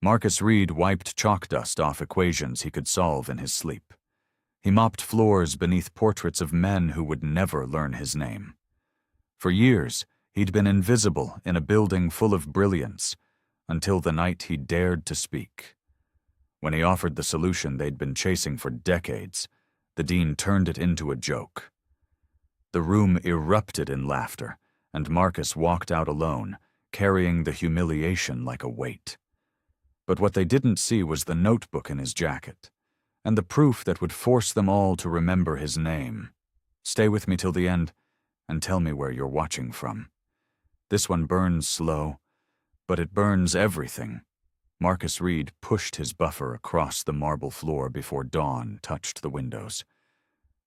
Marcus Reed wiped chalk dust off equations he could solve in his sleep. He mopped floors beneath portraits of men who would never learn his name. For years, he'd been invisible in a building full of brilliance, until the night he dared to speak. When he offered the solution they'd been chasing for decades, the dean turned it into a joke. The room erupted in laughter, and Marcus walked out alone, carrying the humiliation like a weight. But what they didn't see was the notebook in his jacket, and the proof that would force them all to remember his name. Stay with me till the end, and tell me where you're watching from. This one burns slow, but it burns everything. Marcus Reed pushed his buffer across the marble floor before dawn touched the windows.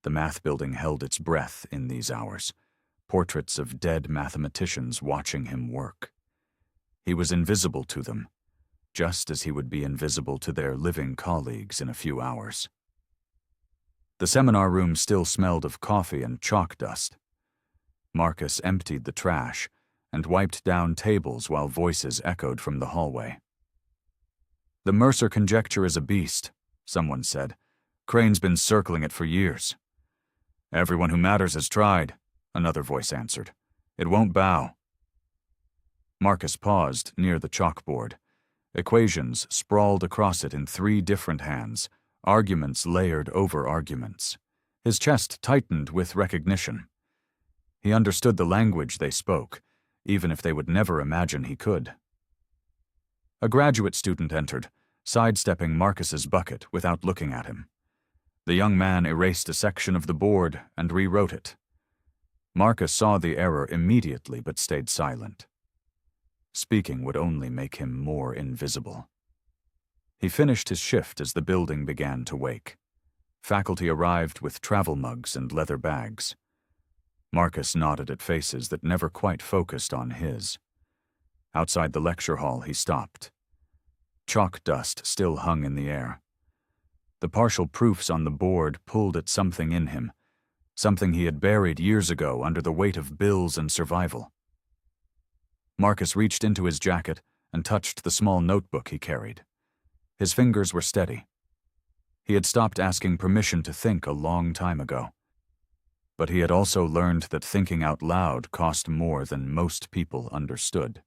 The math building held its breath in these hours, portraits of dead mathematicians watching him work. He was invisible to them, just as he would be invisible to their living colleagues in a few hours. The seminar room still smelled of coffee and chalk dust. Marcus emptied the trash and wiped down tables while voices echoed from the hallway. "The Mercer conjecture is a beast," someone said. "Crane's been circling it for years." "Everyone who matters has tried," another voice answered. "It won't bow." Marcus paused near the chalkboard. Equations sprawled across it in 3 different hands, arguments layered over arguments. His chest tightened with recognition. He understood the language they spoke, even if they would never imagine he could. A graduate student entered, sidestepping Marcus's bucket without looking at him. The young man erased a section of the board and rewrote it. Marcus saw the error immediately but stayed silent. Speaking would only make him more invisible. He finished his shift as the building began to wake. Faculty arrived with travel mugs and leather bags. Marcus nodded at faces that never quite focused on his. Outside the lecture hall, he stopped. Chalk dust still hung in the air. The partial proofs on the board pulled at something in him, something he had buried years ago under the weight of bills and survival. Marcus reached into his jacket and touched the small notebook he carried. His fingers were steady. He had stopped asking permission to think a long time ago. But he had also learned that thinking out loud cost more than most people understood.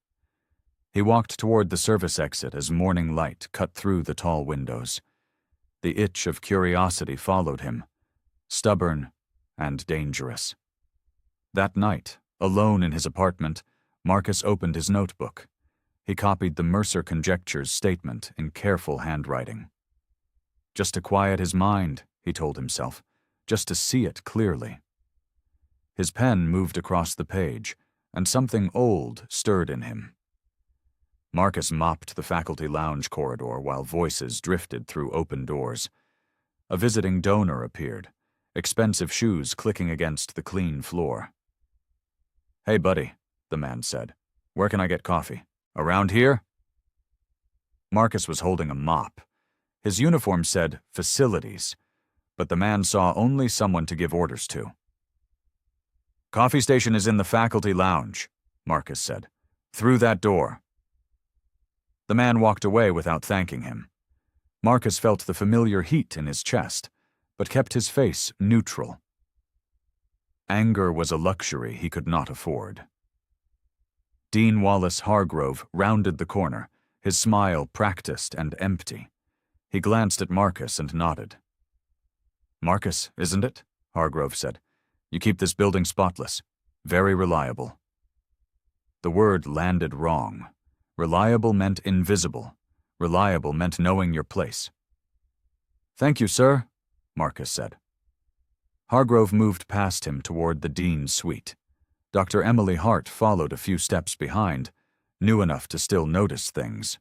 He walked toward the service exit as morning light cut through the tall windows. The itch of curiosity followed him, stubborn and dangerous. That night, alone in his apartment, Marcus opened his notebook. He copied the Mercer conjecture's statement in careful handwriting. Just to quiet his mind, he told himself, just to see it clearly. His pen moved across the page, and something old stirred in him. Marcus mopped the faculty lounge corridor while voices drifted through open doors. A visiting donor appeared, expensive shoes clicking against the clean floor. "Hey, buddy," the man said. "Where can I get coffee? Around here?" Marcus was holding a mop. His uniform said facilities, but the man saw only someone to give orders to. "Coffee station is in the faculty lounge," Marcus said. "Through that door." The man walked away without thanking him. Marcus felt the familiar heat in his chest, but kept his face neutral. Anger was a luxury he could not afford. Dean Wallace Hargrove rounded the corner, his smile practiced and empty. He glanced at Marcus and nodded. "Marcus, isn't it?" Hargrove said. "You keep this building spotless. Very reliable." The word landed wrong. Reliable meant invisible. Reliable meant knowing your place. "Thank you, sir," Marcus said. Hargrove moved past him toward the dean's suite. Dr. Emily Hart followed a few steps behind, new enough to still notice things.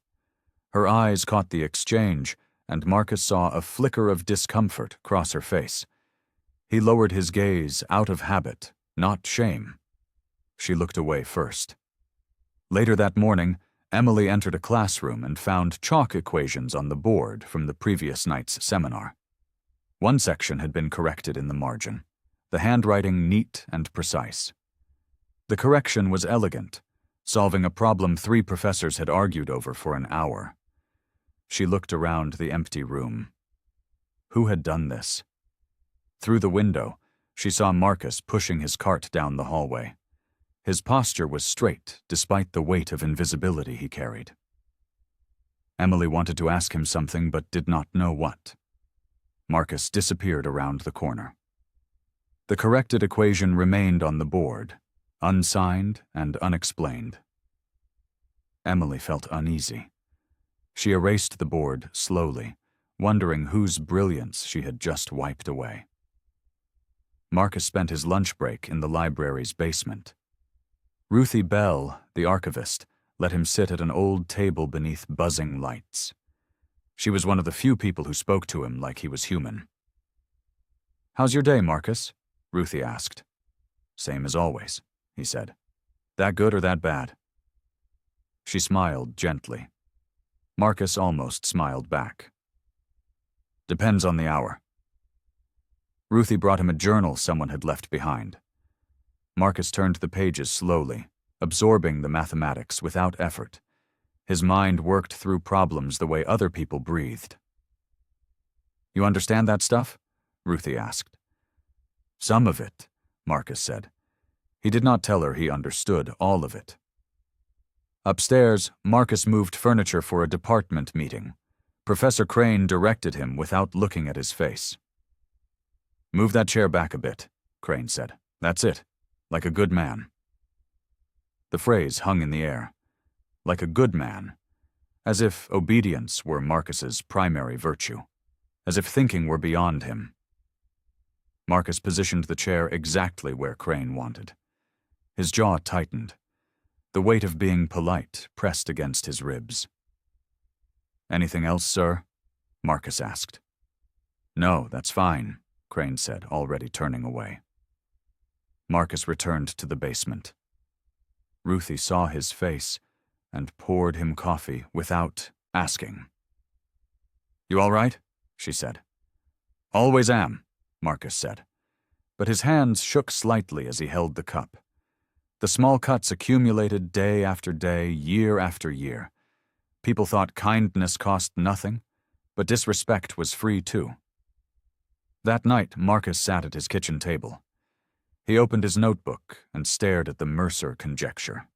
Her eyes caught the exchange, and Marcus saw a flicker of discomfort cross her face. He lowered his gaze out of habit, not shame. She looked away first. Later that morning, Emily entered a classroom and found chalk equations on the board from the previous night's seminar. One section had been corrected in the margin, the handwriting neat and precise. The correction was elegant, solving a problem 3 professors had argued over for an hour. She looked around the empty room. Who had done this? Through the window, she saw Marcus pushing his cart down the hallway. His posture was straight, despite the weight of invisibility he carried. Emily wanted to ask him something but did not know what. Marcus disappeared around the corner. The corrected equation remained on the board, unsigned and unexplained. Emily felt uneasy. She erased the board slowly, wondering whose brilliance she had just wiped away. Marcus spent his lunch break in the library's basement. Ruthie Bell, the archivist, let him sit at an old table beneath buzzing lights. She was one of the few people who spoke to him like he was human. "How's your day, Marcus?" Ruthie asked. "Same as always," he said. "That good or that bad?" She smiled gently. Marcus almost smiled back. "Depends on the hour." Ruthie brought him a journal someone had left behind. Marcus turned the pages slowly, absorbing the mathematics without effort. His mind worked through problems the way other people breathed. "You understand that stuff?" Ruthie asked. "Some of it," Marcus said. He did not tell her he understood all of it. Upstairs, Marcus moved furniture for a department meeting. Professor Crane directed him without looking at his face. "Move that chair back a bit," Crane said. "That's it. Like a good man." The phrase hung in the air. Like a good man. As if obedience were Marcus's primary virtue. As if thinking were beyond him. Marcus positioned the chair exactly where Crane wanted. His jaw tightened. The weight of being polite pressed against his ribs. "Anything else, sir?" Marcus asked. "No, that's fine," Crane said, already turning away. Marcus returned to the basement. Ruthie saw his face and poured him coffee without asking. "You all right?" she said. "Always am," Marcus said. But his hands shook slightly as he held the cup. The small cuts accumulated day after day, year after year. People thought kindness cost nothing, but disrespect was free too. That night, Marcus sat at his kitchen table. He opened his notebook and stared at the Mercer conjecture.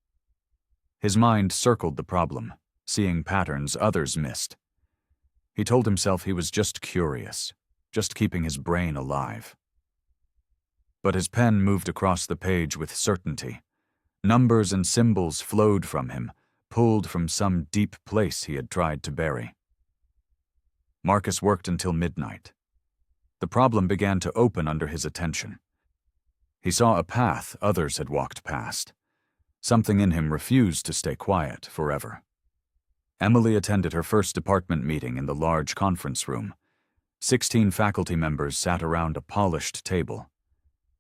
His mind circled the problem, seeing patterns others missed. He told himself he was just curious, just keeping his brain alive. But his pen moved across the page with certainty. Numbers and symbols flowed from him, pulled from some deep place he had tried to bury. Marcus worked until midnight. The problem began to open under his attention. He saw a path others had walked past. Something in him refused to stay quiet forever. Emily attended her first department meeting in the large conference room. 16 faculty members sat around a polished table.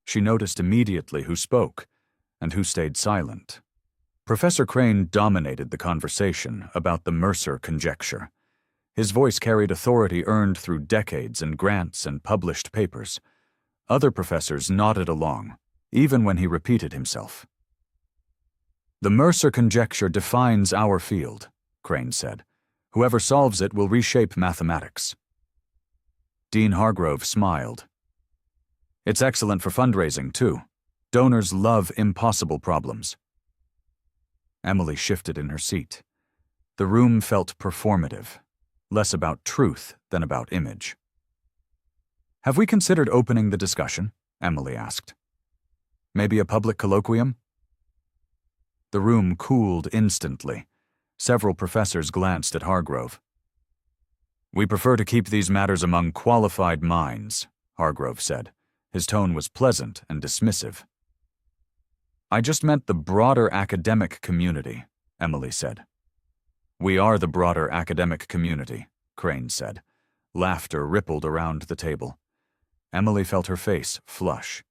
She noticed immediately who spoke and who stayed silent. Professor Crane dominated the conversation about the Mercer conjecture. His voice carried authority earned through decades and grants and published papers. Other professors nodded along, even when he repeated himself. "The Mercer conjecture defines our field," Crane said. "Whoever solves it will reshape mathematics." Dean Hargrove smiled. "It's excellent for fundraising, too. Donors love impossible problems." Emily shifted in her seat. The room felt performative, less about truth than about image. "Have we considered opening the discussion?" Emily asked. "Maybe a public colloquium?" The room cooled instantly. Several professors glanced at Hargrove. "We prefer to keep these matters among qualified minds," Hargrove said. His tone was pleasant and dismissive. "I just meant the broader academic community," Emily said. "We are the broader academic community," Crane said. Laughter rippled around the table. Emily felt her face flush.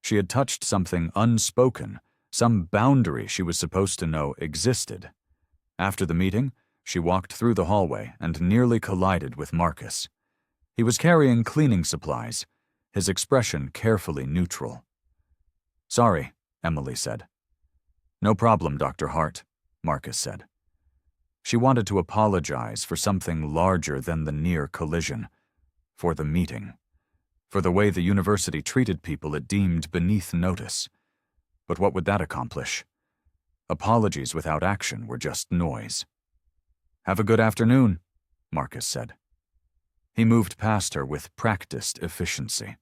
She had touched something unspoken, some boundary she was supposed to know existed. After the meeting, she walked through the hallway and nearly collided with Marcus. He was carrying cleaning supplies, his expression carefully neutral. "Sorry," Emily said. "No problem, Dr. Hart," Marcus said. She wanted to apologize for something larger than the near collision, for the meeting, for the way the university treated people it deemed beneath notice. But what would that accomplish? Apologies without action were just noise. "Have a good afternoon," Marcus said. He moved past her with practiced efficiency.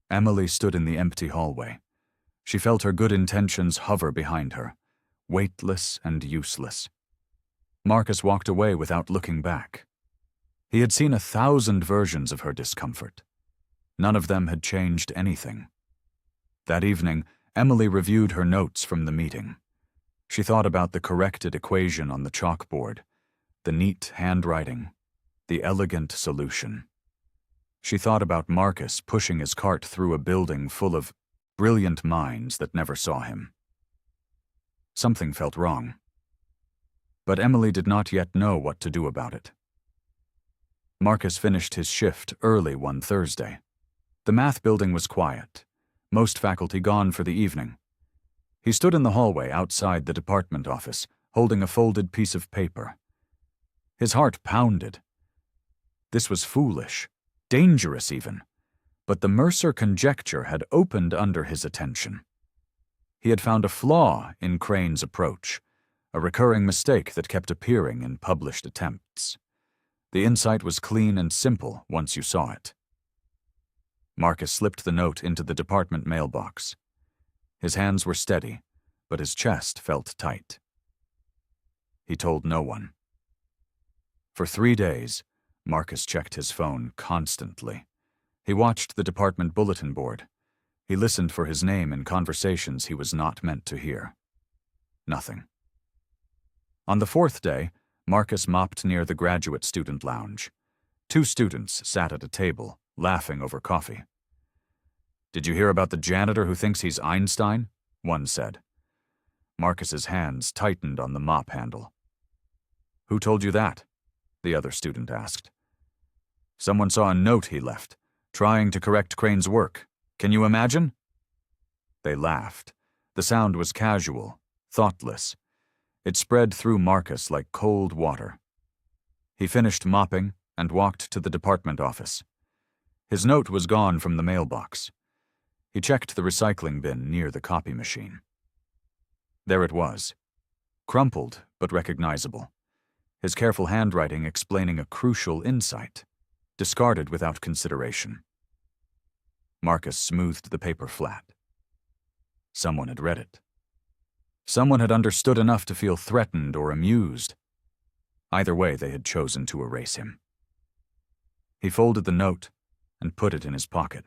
Emily stood in the empty hallway. She felt her good intentions hover behind her, weightless and useless. Marcus walked away without looking back. He had seen 1,000 versions of her discomfort. None of them had changed anything. That evening, Emily reviewed her notes from the meeting. She thought about the corrected equation on the chalkboard, the neat handwriting, the elegant solution. She thought about Marcus pushing his cart through a building full of brilliant minds that never saw him. Something felt wrong. But Emily did not yet know what to do about it. Marcus finished his shift early one Thursday. The math building was quiet, most faculty gone for the evening. He stood in the hallway outside the department office, holding a folded piece of paper. His heart pounded. This was foolish, dangerous even, but the Mercer conjecture had opened under his attention. He had found a flaw in Crane's approach, a recurring mistake that kept appearing in published attempts. The insight was clean and simple once you saw it. Marcus slipped the note into the department mailbox. His hands were steady, but his chest felt tight. He told no one. For 3 days, Marcus checked his phone constantly. He watched the department bulletin board. He listened for his name in conversations he was not meant to hear. Nothing. On the 4th day, Marcus mopped near the graduate student lounge. 2 students sat at a table, laughing over coffee. "Did you hear about the janitor who thinks he's Einstein?" one said. Marcus's hands tightened on the mop handle. "Who told you that?" the other student asked. "Someone saw a note he left, trying to correct Crane's work. Can you imagine?" They laughed. The sound was casual, thoughtless. It spread through Marcus like cold water. He finished mopping and walked to the department office. His note was gone from the mailbox. He checked the recycling bin near the copy machine. There it was, crumpled but recognizable. His careful handwriting explaining a crucial insight, discarded without consideration. Marcus smoothed the paper flat. Someone had read it. Someone had understood enough to feel threatened or amused. Either way, they had chosen to erase him. He folded the note and put it in his pocket.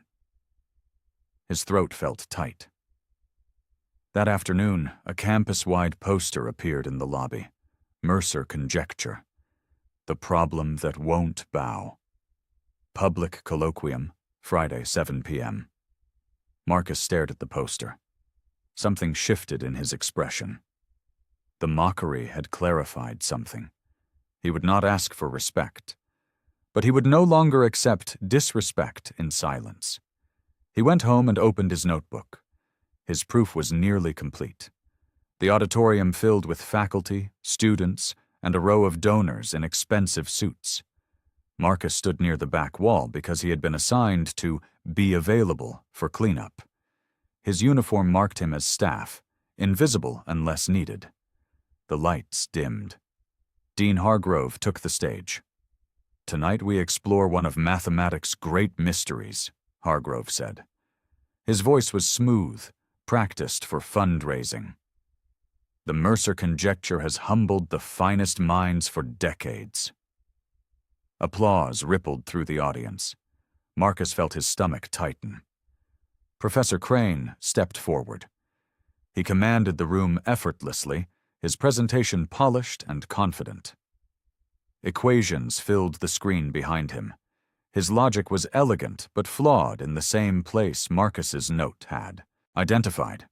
His throat felt tight. That afternoon, a campus-wide poster appeared in the lobby. Mercer Conjecture. The Problem That Won't Bow. Public Colloquium, Friday, 7 p.m. Marcus stared at the poster. Something shifted in his expression. The mockery had clarified something. He would not ask for respect, but he would no longer accept disrespect in silence. He went home and opened his notebook. His proof was nearly complete. The auditorium filled with faculty, students, and a row of donors in expensive suits. Marcus stood near the back wall because he had been assigned to be available for cleanup. His uniform marked him as staff, invisible unless needed. The lights dimmed. Dean Hargrove took the stage. "Tonight we explore one of mathematics' great mysteries," Hargrove said. His voice was smooth, practiced for fundraising. "The Mercer Conjecture has humbled the finest minds for decades." Applause rippled through the audience. Marcus felt his stomach tighten. Professor Crane stepped forward. He commanded the room effortlessly, his presentation polished and confident. Equations filled the screen behind him. His logic was elegant but flawed in the same place Marcus's note had. Identified.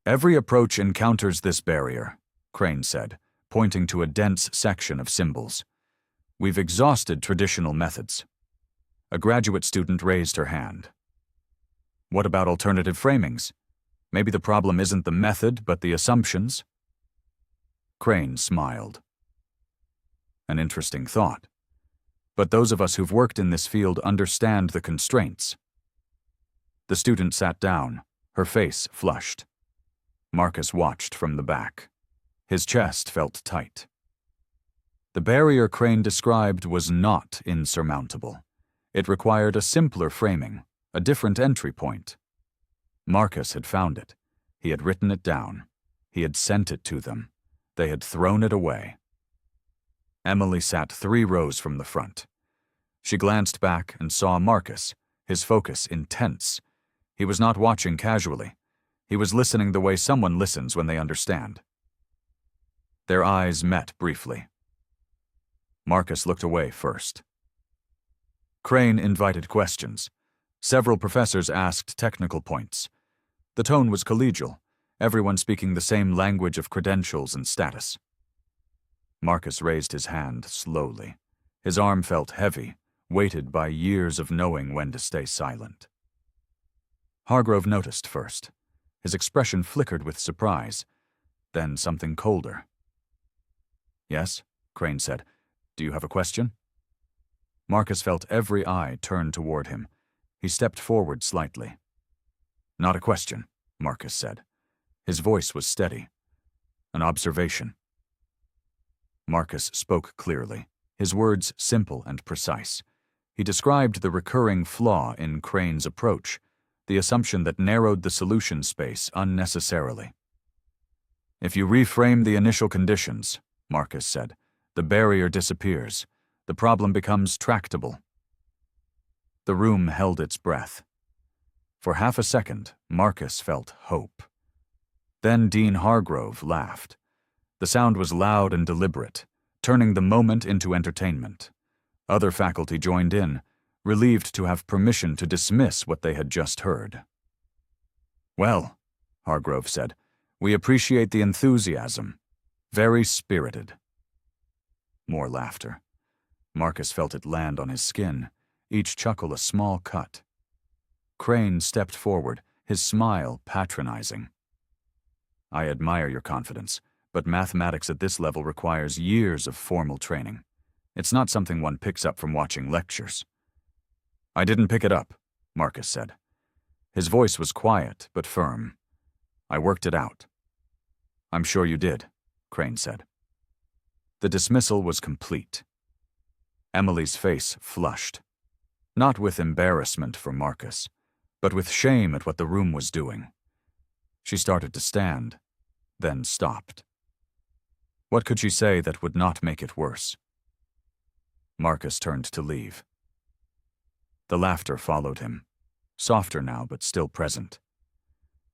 "Every approach encounters this barrier," Crane said, pointing to a dense section of symbols. "We've exhausted traditional methods." A graduate student raised her hand. "What about alternative framings? Maybe the problem isn't the method, but the assumptions?" Crane smiled. An interesting thought. But those of us who've worked in this field understand the constraints. The student sat down, her face flushed. Marcus watched from the back. His chest felt tight. The barrier Crane described was not insurmountable. It required a simpler framing, a different entry point. Marcus had found it. He had written it down. He had sent it to them. They had thrown it away. Emily sat 3 rows from the front. She glanced back and saw Marcus, his focus intense. He was not watching casually. He was listening the way someone listens when they understand. Their eyes met briefly. Marcus looked away first. Crane invited questions. Several professors asked technical points. The tone was collegial, everyone speaking the same language of credentials and status. Marcus raised his hand slowly. His arm felt heavy, weighted by years of knowing when to stay silent. Hargrove noticed first. His expression flickered with surprise, then something colder. "Yes," Crane said. "Do you have a question?" Marcus felt every eye turn toward him. He stepped forward slightly. "Not a question," Marcus said. His voice was steady. "An observation." Marcus spoke clearly, his words simple and precise. He described the recurring flaw in Crane's approach, the assumption that narrowed the solution space unnecessarily. "If you reframe the initial conditions," Marcus said, "the barrier disappears. The problem becomes tractable." The room held its breath. For half a second, Marcus felt hope. Then Dean Hargrove laughed. The sound was loud and deliberate, turning the moment into entertainment. Other faculty joined in, relieved to have permission to dismiss what they had just heard. "Well," Hargrove said, "we appreciate the enthusiasm. Very spirited." More laughter. Marcus felt it land on his skin, each chuckle a small cut. Crane stepped forward, his smile patronizing. "I admire your confidence, but mathematics at this level requires years of formal training. It's not something one picks up from watching lectures." "I didn't pick it up," Marcus said. His voice was quiet but firm. "I worked it out." "I'm sure you did," Crane said. The dismissal was complete. Emily's face flushed, not with embarrassment for Marcus, but with shame at what the room was doing. She started to stand, then stopped. What could she say that would not make it worse? Marcus turned to leave. The laughter followed him, softer now but still present.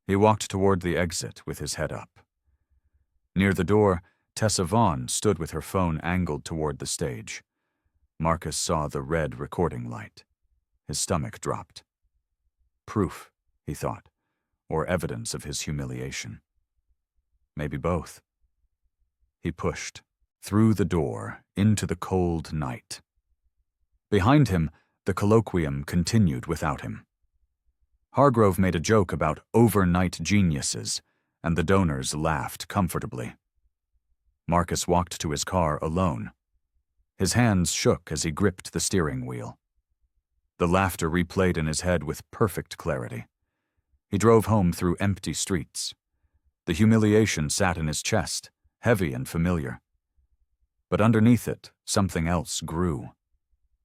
He walked toward the exit with his head up. Near the door, Tessa Vaughn stood with her phone angled toward the stage. Marcus saw the red recording light. His stomach dropped. Proof, he thought, or evidence of his humiliation. Maybe both. He pushed, through the door, into the cold night. Behind him, the colloquium continued without him. Hargrove made a joke about overnight geniuses, and the donors laughed comfortably. Marcus walked to his car alone. His hands shook as he gripped the steering wheel. The laughter replayed in his head with perfect clarity. He drove home through empty streets. The humiliation sat in his chest, heavy and familiar. But underneath it, something else grew.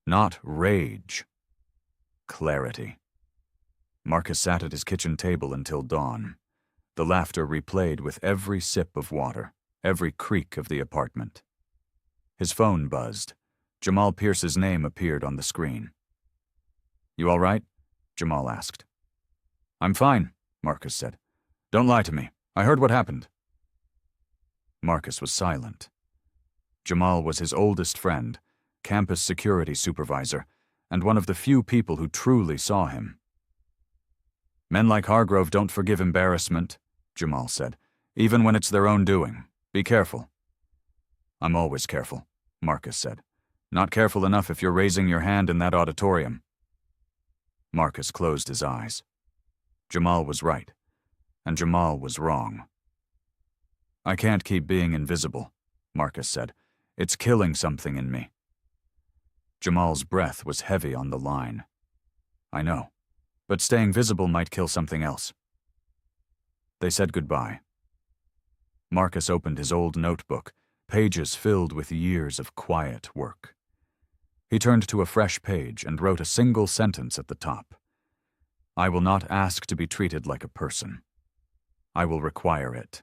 Not rage. Clarity. Marcus sat at his kitchen table until dawn. The laughter replayed with every sip of water, every creak of the apartment. His phone buzzed. Jamal Pierce's name appeared on the screen. "You all right?" Jamal asked. "I'm fine," Marcus said. "Don't lie to me. I heard what happened." Marcus was silent. Jamal was his oldest friend, campus security supervisor, and one of the few people who truly saw him. "Men like Hargrove don't forgive embarrassment," Jamal said, "even when it's their own doing. Be careful." "I'm always careful," Marcus said. "Not careful enough if you're raising your hand in that auditorium." Marcus closed his eyes. Jamal was right, and Jamal was wrong. "I can't keep being invisible," Marcus said. "It's killing something in me." Jamal's breath was heavy on the line. "I know, but staying visible might kill something else." They said goodbye. Marcus opened his old notebook, pages filled with years of quiet work. He turned to a fresh page and wrote a single sentence at the top. "I will not ask to be treated like a person. I will require it."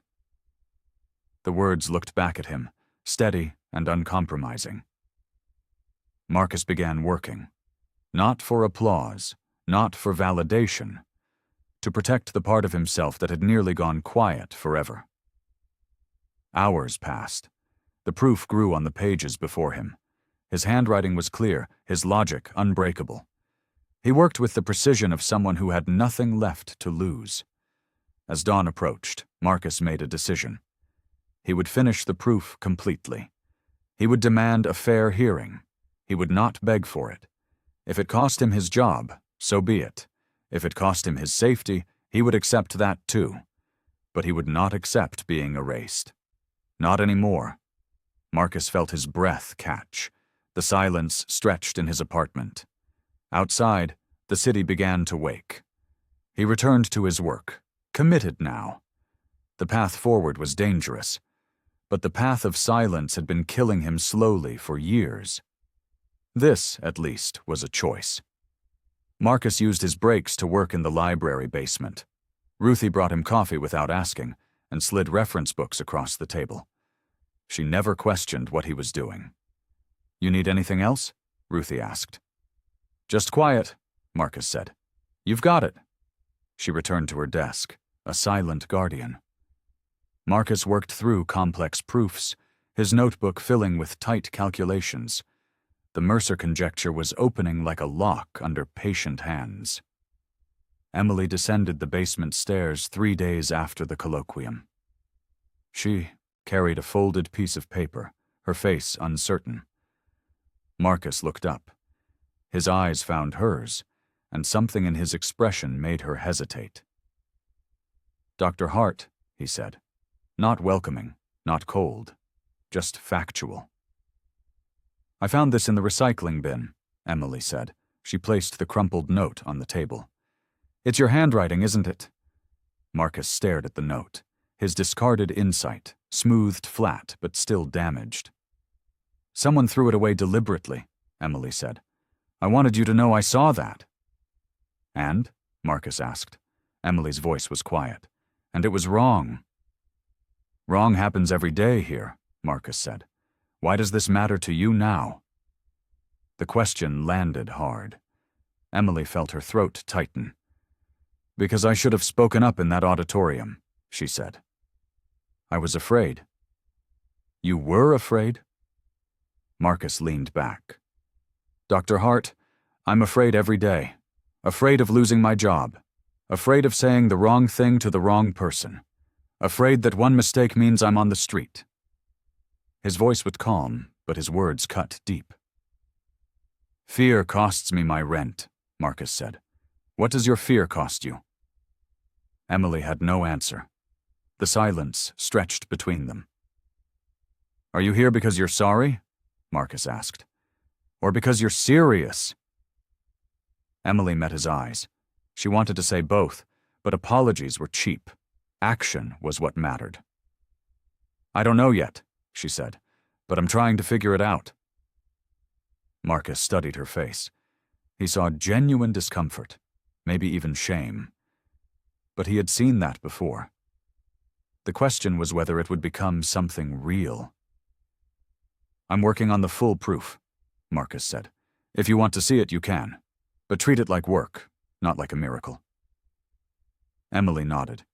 The words looked back at him, steady and uncompromising. Marcus began working, not for applause, not for validation, to protect the part of himself that had nearly gone quiet forever. Hours passed. The proof grew on the pages before him. His handwriting was clear, his logic unbreakable. He worked with the precision of someone who had nothing left to lose. As dawn approached, Marcus made a decision. He would finish the proof completely. He would demand a fair hearing. He would not beg for it. If it cost him his job, so be it. If it cost him his safety, he would accept that too. But he would not accept being erased. Not anymore. Marcus felt his breath catch. The silence stretched in his apartment. Outside, the city began to wake. He returned to his work, committed now. The path forward was dangerous, but the path of silence had been killing him slowly for years. This, at least, was a choice. Marcus used his breaks to work in the library basement. Ruthie brought him coffee without asking and slid reference books across the table. She never questioned what he was doing. "You need anything else?" Ruthie asked. "Just quiet," Marcus said. "You've got it." She returned to her desk, a silent guardian. Marcus worked through complex proofs, his notebook filling with tight calculations. The Mercer conjecture was opening like a lock under patient hands. Emily descended the basement stairs 3 days after the colloquium. She carried a folded piece of paper, her face uncertain. Marcus looked up. His eyes found hers, and something in his expression made her hesitate. "Dr. Hart," he said. Not welcoming, not cold, just factual. "I found this in the recycling bin," Emily said. She placed the crumpled note on the table. "It's your handwriting, isn't it?" Marcus stared at the note, his discarded insight, smoothed flat but still damaged. "Someone threw it away deliberately," Emily said. "I wanted you to know I saw that." "And?" Marcus asked. Emily's voice was quiet. "And it was wrong." "Wrong happens every day here," Marcus said. "Why does this matter to you now?" The question landed hard. Emily felt her throat tighten. "Because I should have spoken up in that auditorium," she said. "I was afraid." "You were afraid?" Marcus leaned back. "Dr. Hart, I'm afraid every day. Afraid of losing my job. Afraid of saying the wrong thing to the wrong person. Afraid that one mistake means I'm on the street." His voice was calm, but his words cut deep. "Fear costs me my rent," Marcus said. "What does your fear cost you?" Emily had no answer. The silence stretched between them. "Are you here because you're sorry?" Marcus asked. "Or because you're serious?" Emily met his eyes. She wanted to say both, but apologies were cheap. Action was what mattered. "I don't know yet," she said, "but I'm trying to figure it out." Marcus studied her face. He saw genuine discomfort, maybe even shame. But he had seen that before. The question was whether it would become something real. "I'm working on the full proof," Marcus said. "If you want to see it, you can. But treat it like work, not like a miracle." Emily nodded.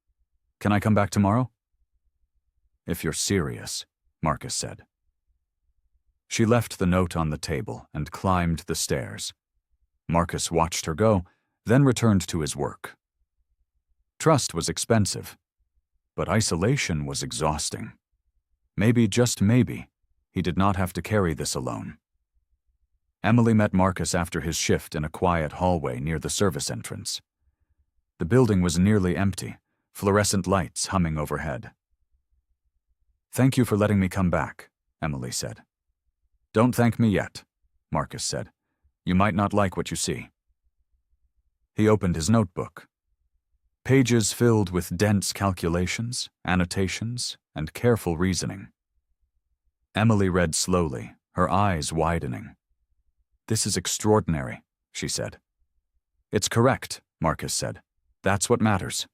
"Can I come back tomorrow?" "If you're serious," Marcus said. She left the note on the table and climbed the stairs. Marcus watched her go, then returned to his work. Trust was expensive, but isolation was exhausting. Maybe, just maybe, he did not have to carry this alone. Emily met Marcus after his shift in a quiet hallway near the service entrance. The building was nearly empty, fluorescent lights humming overhead. "Thank you for letting me come back," Emily said. Don't thank me yet, Marcus said. You might not like what you see. He opened his notebook. Pages filled with dense calculations, annotations, and careful reasoning. Emily read slowly, her eyes widening. This is extraordinary, she said. It's correct, Marcus said. That's what matters.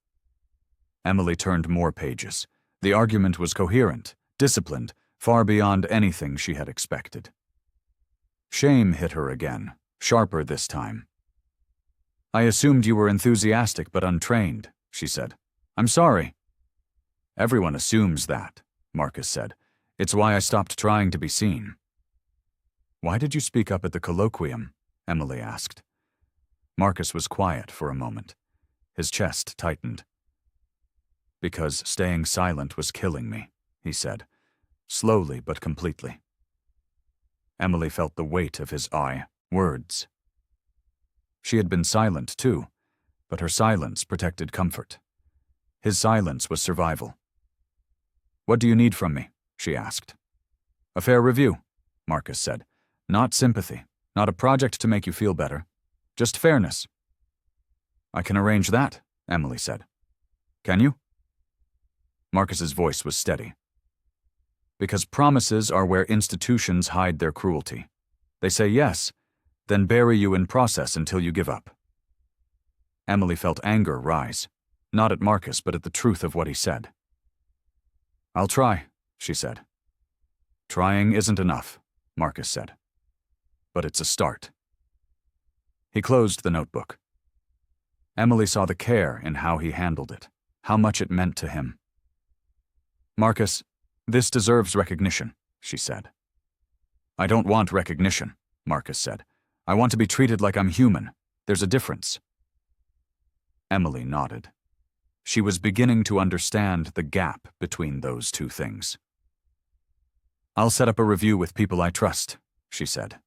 Emily turned more pages. The argument was coherent, disciplined, far beyond anything she had expected. Shame hit her again, sharper this time. I assumed you were enthusiastic but untrained, she said. I'm sorry. Everyone assumes that, Marcus said. It's why I stopped trying to be seen. Why did you speak up at the colloquium? Emily asked. Marcus was quiet for a moment. His chest tightened. Because staying silent was killing me, he said, slowly but completely. Emily felt the weight of his words. She had been silent too, but her silence protected comfort. His silence was survival. What do you need from me? She asked. A fair review, Marcus said. Not sympathy, not a project to make you feel better. Just fairness. I can arrange that, Emily said. Can you? Marcus's voice was steady. Because promises are where institutions hide their cruelty. They say yes, then bury you in process until you give up. Emily felt anger rise, not at Marcus but at the truth of what he said. I'll try, she said. Trying isn't enough, Marcus said. But it's a start. He closed the notebook. Emily saw the care in how he handled it, how much it meant to him. Marcus, this deserves recognition, she said. I don't want recognition, Marcus said. I want to be treated like I'm human. There's a difference. Emily nodded. She was beginning to understand the gap between those two things. I'll set up a review with people I trust, she said.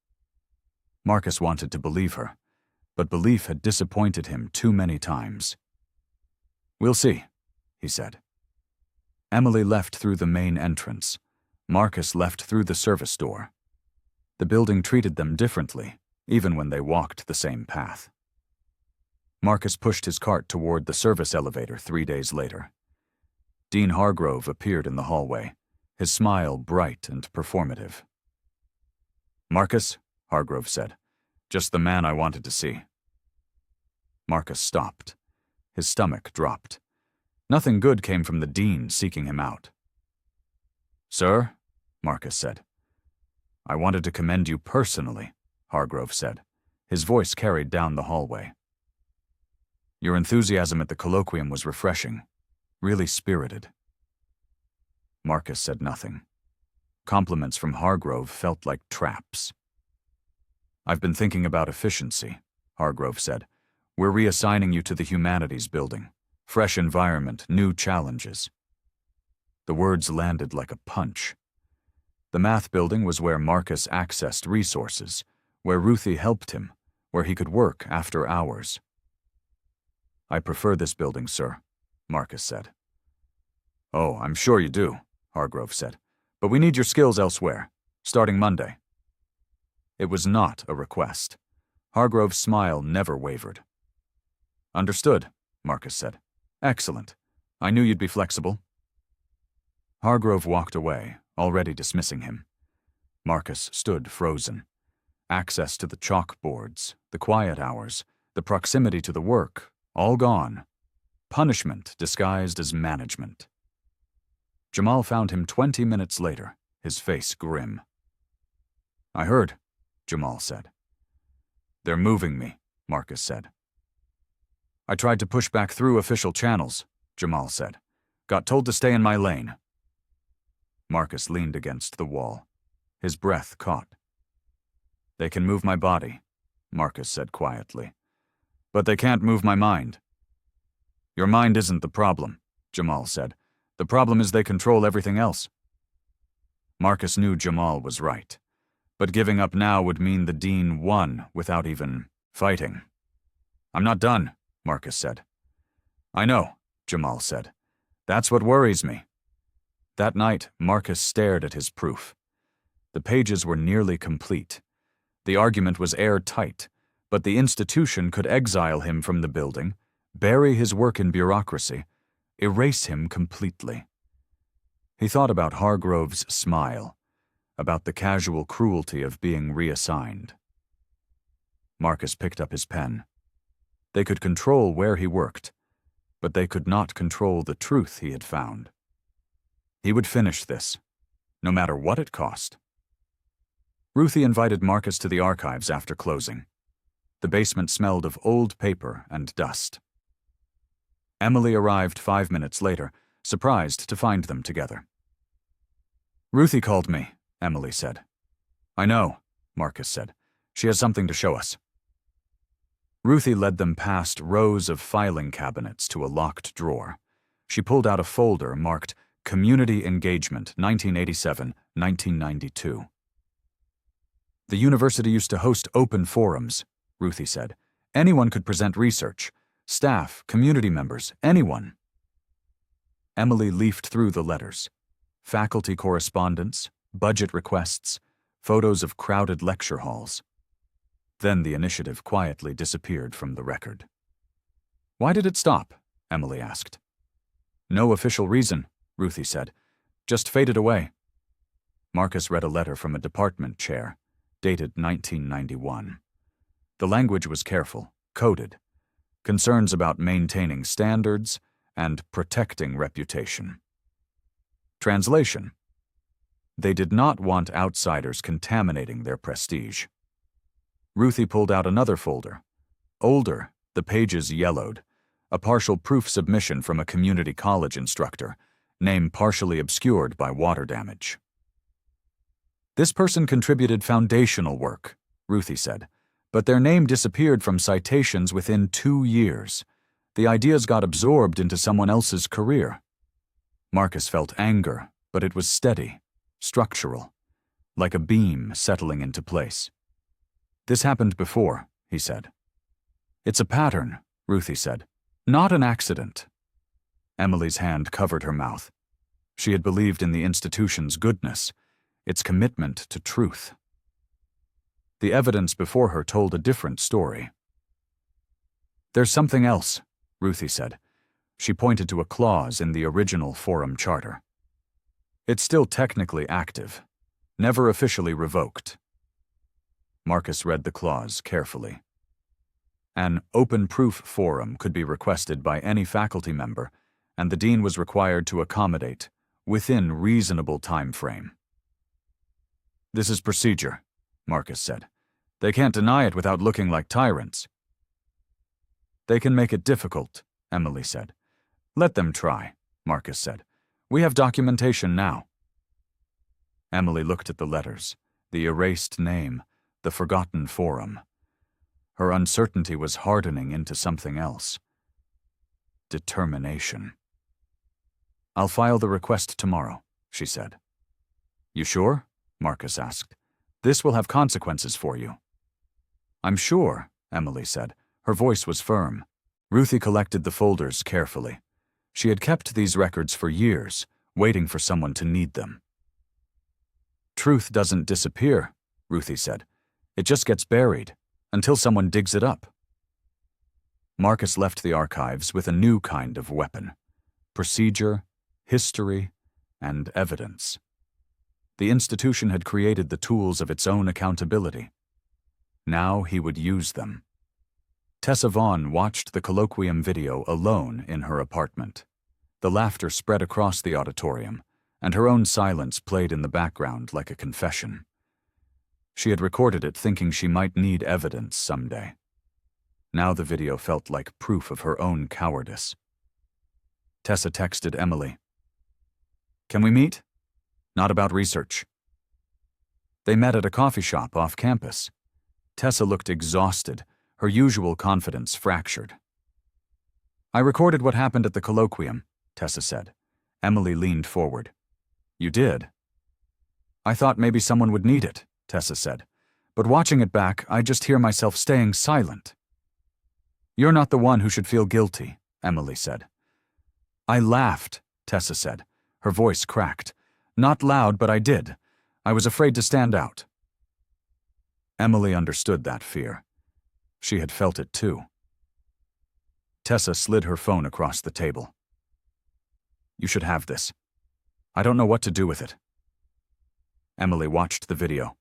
Marcus wanted to believe her, but belief had disappointed him too many times. We'll see, he said. Emily left through the main entrance. Marcus left through the service door. The building treated them differently, even when they walked the same path. Marcus pushed his cart toward the service elevator 3 days later. Dean Hargrove appeared in the hallway, his smile bright and performative. Marcus, Hargrove said, just the man I wanted to see. Marcus stopped. His stomach dropped. Nothing good came from the dean seeking him out. Sir, Marcus said. I wanted to commend you personally, Hargrove said. His voice carried down the hallway. Your enthusiasm at the colloquium was refreshing, really spirited. Marcus said nothing. Compliments from Hargrove felt like traps. I've been thinking about efficiency, Hargrove said. We're reassigning you to the humanities building. Fresh environment, new challenges. The words landed like a punch. The math building was where Marcus accessed resources, where Ruthie helped him, where he could work after hours. I prefer this building, sir, Marcus said. Oh, I'm sure you do, Hargrove said. But we need your skills elsewhere, starting Monday. It was not a request. Hargrove's smile never wavered. Understood, Marcus said. Excellent. I knew you'd be flexible. Hargrove walked away, already dismissing him. Marcus stood frozen. Access to the chalkboards, the quiet hours, the proximity to the work, all gone. Punishment disguised as management. Jamal found him 20 minutes later, his face grim. I heard, Jamal said. They're moving me, Marcus said. I tried to push back through official channels, Jamal said. Got told to stay in my lane. Marcus leaned against the wall. His breath caught. They can move my body, Marcus said quietly. But they can't move my mind. Your mind isn't the problem, Jamal said. The problem is they control everything else. Marcus knew Jamal was right. But giving up now would mean the dean won without even fighting. I'm not done, Marcus said. I know, Jamal said. That's what worries me. That night, Marcus stared at his proof. The pages were nearly complete. The argument was airtight, but the institution could exile him from the building, bury his work in bureaucracy, erase him completely. He thought about Hargrove's smile, about the casual cruelty of being reassigned. Marcus picked up his pen. They could control where he worked, but they could not control the truth he had found. He would finish this, no matter what it cost. Ruthie invited Marcus to the archives after closing. The basement smelled of old paper and dust. Emily arrived 5 minutes later, surprised to find them together. "Ruthie called me," Emily said. "I know," Marcus said. "She has something to show us." Ruthie led them past rows of filing cabinets to a locked drawer. She pulled out a folder marked Community Engagement, 1987-1992. "The university used to host open forums," Ruthie said. "Anyone could present research. Staff, community members, anyone." Emily leafed through the letters. Faculty correspondence, budget requests, photos of crowded lecture halls. Then the initiative quietly disappeared from the record. "Why did it stop?" Emily asked. "No official reason," Ruthie said. "Just faded away." Marcus read a letter from a department chair, dated 1991. The language was careful, coded. Concerns about maintaining standards and protecting reputation. Translation: they did not want outsiders contaminating their prestige. Ruthie pulled out another folder. Older, the pages yellowed. A partial proof submission from a community college instructor, name partially obscured by water damage. "This person contributed foundational work," Ruthie said, "but their name disappeared from citations within 2 years. The ideas got absorbed into someone else's career." Marcus felt anger, but it was steady, structural, like a beam settling into place. "This happened before," he said. "It's a pattern," Ruthie said. "Not an accident." Emily's hand covered her mouth. She had believed in the institution's goodness, its commitment to truth. The evidence before her told a different story. "There's something else," Ruthie said. She pointed to a clause in the original forum charter. "It's still technically active, never officially revoked." Marcus read the clause carefully. An open proof forum could be requested by any faculty member, and the dean was required to accommodate within reasonable time frame. "This is procedure," Marcus said. "They can't deny it without looking like tyrants." "They can make it difficult," Emily said. "Let them try," Marcus said. "We have documentation now." Emily looked at the letters, the erased name, the forgotten forum. Her uncertainty was hardening into something else. Determination. "I'll file the request tomorrow," she said. "You sure?" Marcus asked. "This will have consequences for you." "I'm sure," Emily said. Her voice was firm. Ruthie collected the folders carefully. She had kept these records for years, waiting for someone to need them. "Truth doesn't disappear," Ruthie said. "It just gets buried, until someone digs it up." Marcus left the archives with a new kind of weapon: procedure, history, and evidence. The institution had created the tools of its own accountability. Now he would use them. Tessa Vaughn watched the colloquium video alone in her apartment. The laughter spread across the auditorium, and her own silence played in the background like a confession. She had recorded it thinking she might need evidence someday. Now the video felt like proof of her own cowardice. Tessa texted Emily. "Can we meet? Not about research." They met at a coffee shop off campus. Tessa looked exhausted, her usual confidence fractured. "I recorded what happened at the colloquium," Tessa said. Emily leaned forward. "You did?" "I thought maybe someone would need it," Tessa said. "But watching it back, I just hear myself staying silent." "You're not the one who should feel guilty," Emily said. "I laughed," Tessa said. Her voice cracked. "Not loud, but I did. I was afraid to stand out. Emily understood that fear. She had felt it too. Tessa slid her phone across the table. You should have this. I don't know what to do with it. Emily watched the video.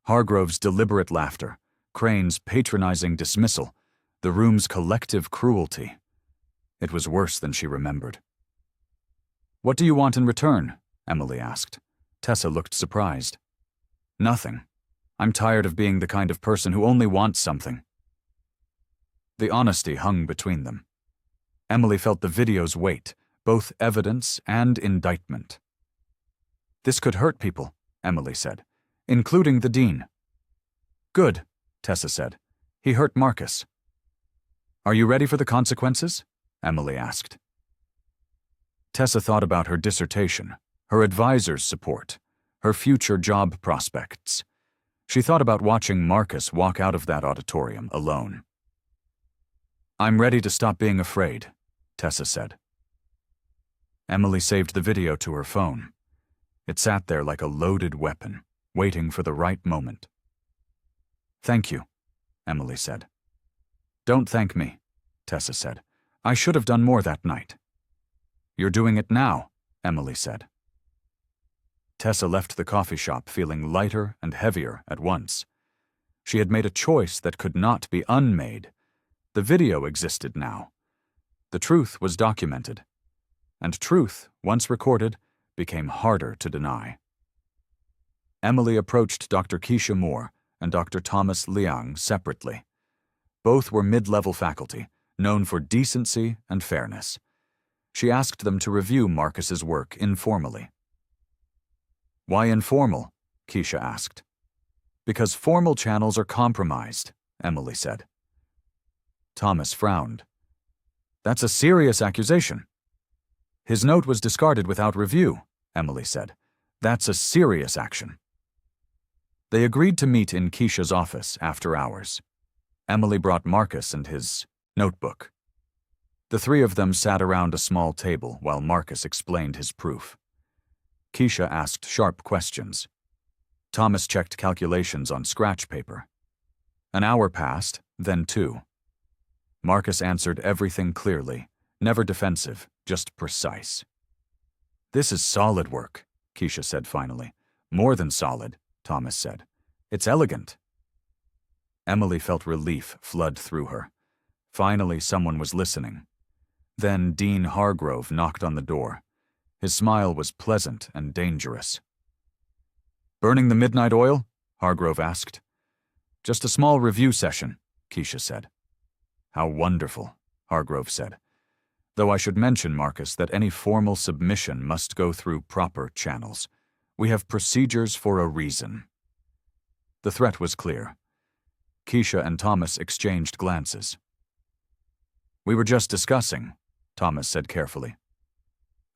Hargrove's deliberate laughter, Crane's patronizing dismissal, the room's collective cruelty. It was worse than she remembered. What do you want in return? Emily asked. Tessa looked surprised. Nothing. I'm tired of being the kind of person who only wants something. The honesty hung between them. Emily felt the video's weight, both evidence and indictment. This could hurt people, Emily said, including the dean. Good, Tessa said. He hurt Marcus. Are you ready for the consequences? Emily asked. Tessa thought about her dissertation, her advisor's support, her future job prospects. She thought about watching Marcus walk out of that auditorium alone. I'm ready to stop being afraid, Tessa said. Emily saved the video to her phone. It sat there like a loaded weapon, waiting for the right moment. Thank you, Emily said. Don't thank me, Tessa said. I should have done more that night. You're doing it now, Emily said. Tessa left the coffee shop feeling lighter and heavier at once. She had made a choice that could not be unmade. The video existed now. The truth was documented. And truth, once recorded, became harder to deny. Emily approached Dr. Keisha Moore and Dr. Thomas Liang separately. Both were mid-level faculty, known for decency and fairness. She asked them to review Marcus's work informally. Why informal? Keisha asked. Because formal channels are compromised, Emily said. Thomas frowned. That's a serious accusation. His note was discarded without review, Emily said. That's a serious action. They agreed to meet in Keisha's office after hours. Emily brought Marcus and his notebook. The three of them sat around a small table while Marcus explained his proof. Keisha asked sharp questions. Thomas checked calculations on scratch paper. An hour passed, then 2. Marcus answered everything clearly, never defensive, just precise. This is solid work, Keisha said finally. More than solid, Thomas said. It's elegant. Emily felt relief flood through her. Finally, someone was listening. Then Dean Hargrove knocked on the door. His smile was pleasant and dangerous. Burning the midnight oil? Hargrove asked. Just a small review session, Keisha said. How wonderful, Hargrove said. Though I should mention, Marcus, that any formal submission must go through proper channels. We have procedures for a reason. The threat was clear. Keisha and Thomas exchanged glances. We were just discussing, Thomas said carefully.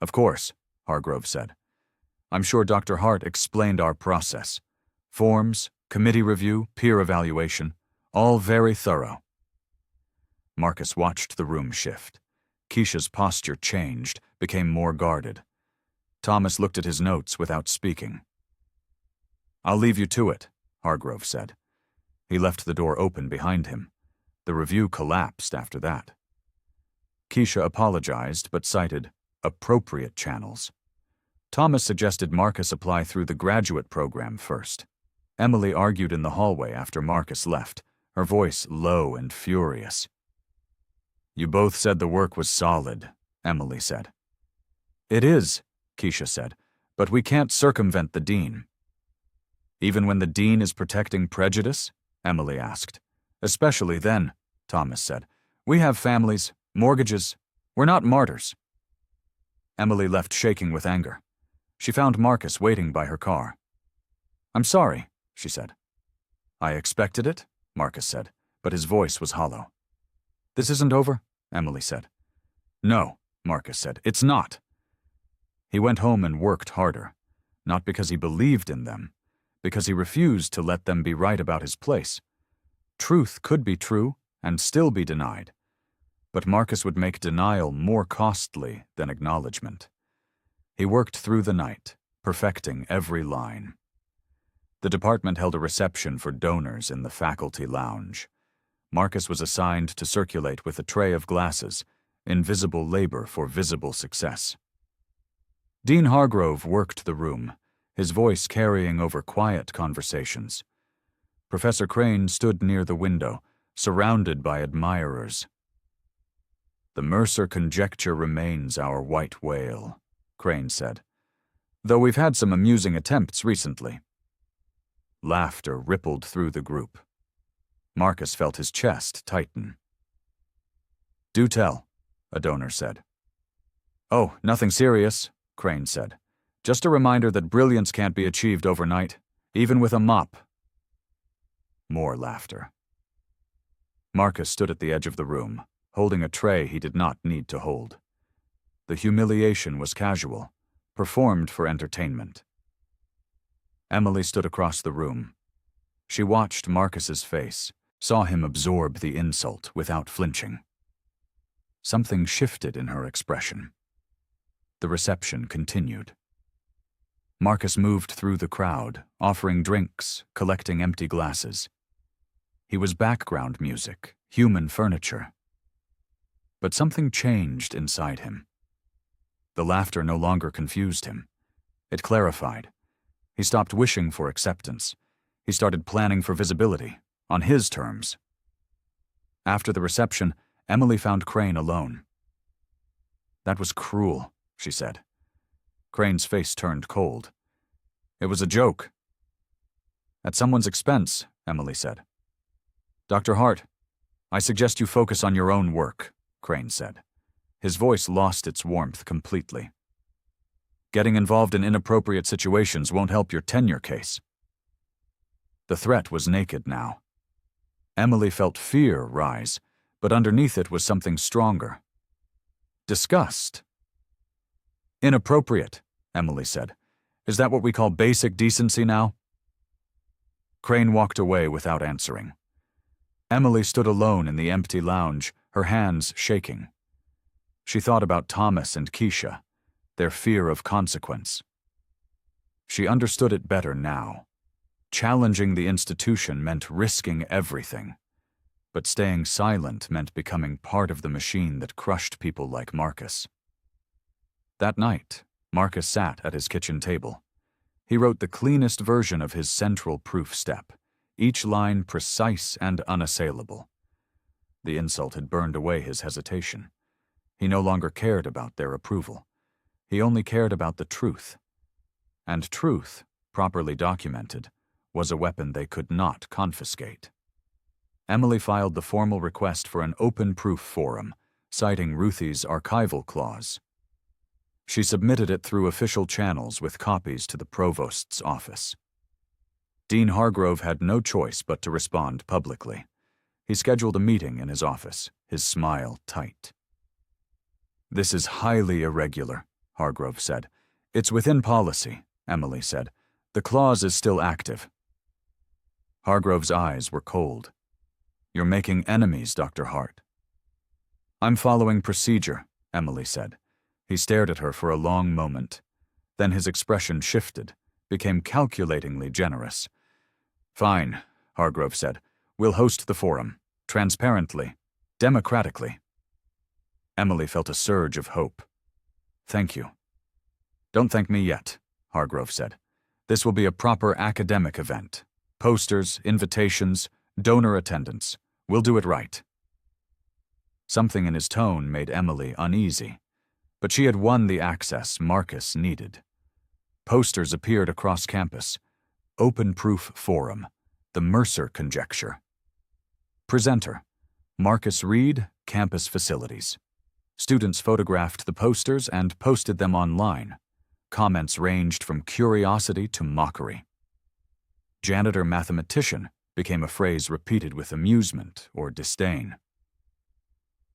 Of course, Hargrove said. I'm sure Dr. Hart explained our process. Forms, committee review, peer evaluation, all very thorough. Marcus watched the room shift. Keisha's posture changed, became more guarded. Thomas looked at his notes without speaking. I'll leave you to it, Hargrove said. He left the door open behind him. The review collapsed after that. Keisha apologized but cited appropriate channels. Thomas suggested Marcus apply through the graduate program first. Emily argued in the hallway after Marcus left, her voice low and furious. You both said the work was solid, Emily said. It is, Keisha said, but we can't circumvent the dean. Even when the dean is protecting prejudice? Emily asked. Especially then, Thomas said. We have families, mortgages. We're not martyrs. Emily left shaking with anger. She found Marcus waiting by her car. I'm sorry, she said. I expected it, Marcus said, but his voice was hollow. This isn't over, Emily said. No, Marcus said, it's not. He went home and worked harder, not because he believed in them, because he refused to let them be right about his place. Truth could be true and still be denied, but Marcus would make denial more costly than acknowledgement. He worked through the night, perfecting every line. The department held a reception for donors in the faculty lounge. Marcus was assigned to circulate with a tray of glasses, invisible labor for visible success. Dean Hargrove worked the room, his voice carrying over quiet conversations. Professor Crane stood near the window, surrounded by admirers. "The Mercer conjecture remains our white whale," Crane said, "though we've had some amusing attempts recently." Laughter rippled through the group. Marcus felt his chest tighten. "Do tell," a donor said. "Oh, nothing serious," Crane said. "Just a reminder that brilliance can't be achieved overnight, even with a mop." More laughter. Marcus stood at the edge of the room, holding a tray he did not need to hold. The humiliation was casual, performed for entertainment. Emily stood across the room. She watched Marcus's face, saw him absorb the insult without flinching. Something shifted in her expression. The reception continued. Marcus moved through the crowd, offering drinks, collecting empty glasses. He was background music, human furniture. But something changed inside him. The laughter no longer confused him. It clarified. He stopped wishing for acceptance. He started planning for visibility, on his terms. After the reception, Emily found Crane alone. "That was cruel," she said. Crane's face turned cold. "It was a joke." "At someone's expense," Emily said. "Dr. Hart, I suggest you focus on your own work," Crane said. His voice lost its warmth completely. "Getting involved in inappropriate situations won't help your tenure case." The threat was naked now. Emily felt fear rise, but underneath it was something stronger. Disgust. "Inappropriate," Emily said. "Is that what we call basic decency now?" Crane walked away without answering. Emily stood alone in the empty lounge, her hands shaking. She thought about Thomas and Keisha, their fear of consequence. She understood it better now. Challenging the institution meant risking everything, but staying silent meant becoming part of the machine that crushed people like Marcus. That night, Marcus sat at his kitchen table. He wrote the cleanest version of his central proof step, each line precise and unassailable. The insult had burned away his hesitation. He no longer cared about their approval. He only cared about the truth. And truth, properly documented, was a weapon they could not confiscate. Emily filed the formal request for an open proof forum, citing Ruthie's archival clause. She submitted it through official channels with copies to the provost's office. Dean Hargrove had no choice but to respond publicly. He scheduled a meeting in his office, his smile tight. "This is highly irregular," Hargrove said. "It's within policy," Emily said. "The clause is still active." Hargrove's eyes were cold. "You're making enemies, Dr. Hart." "I'm following procedure," Emily said. He stared at her for a long moment. Then his expression shifted, became calculatingly generous. "Fine," Hargrove said. "We'll host the forum. Transparently. Democratically." Emily felt a surge of hope. "Thank you." "Don't thank me yet," Hargrove said. "This will be a proper academic event. Posters, invitations, donor attendance. We'll do it right." Something in his tone made Emily uneasy, but she had won the access Marcus needed. Posters appeared across campus. Open Proof Forum, the Mercer Conjecture. Presenter, Marcus Reed, Campus Facilities. Students photographed the posters and posted them online. Comments ranged from curiosity to mockery. Janitor mathematician became a phrase repeated with amusement or disdain.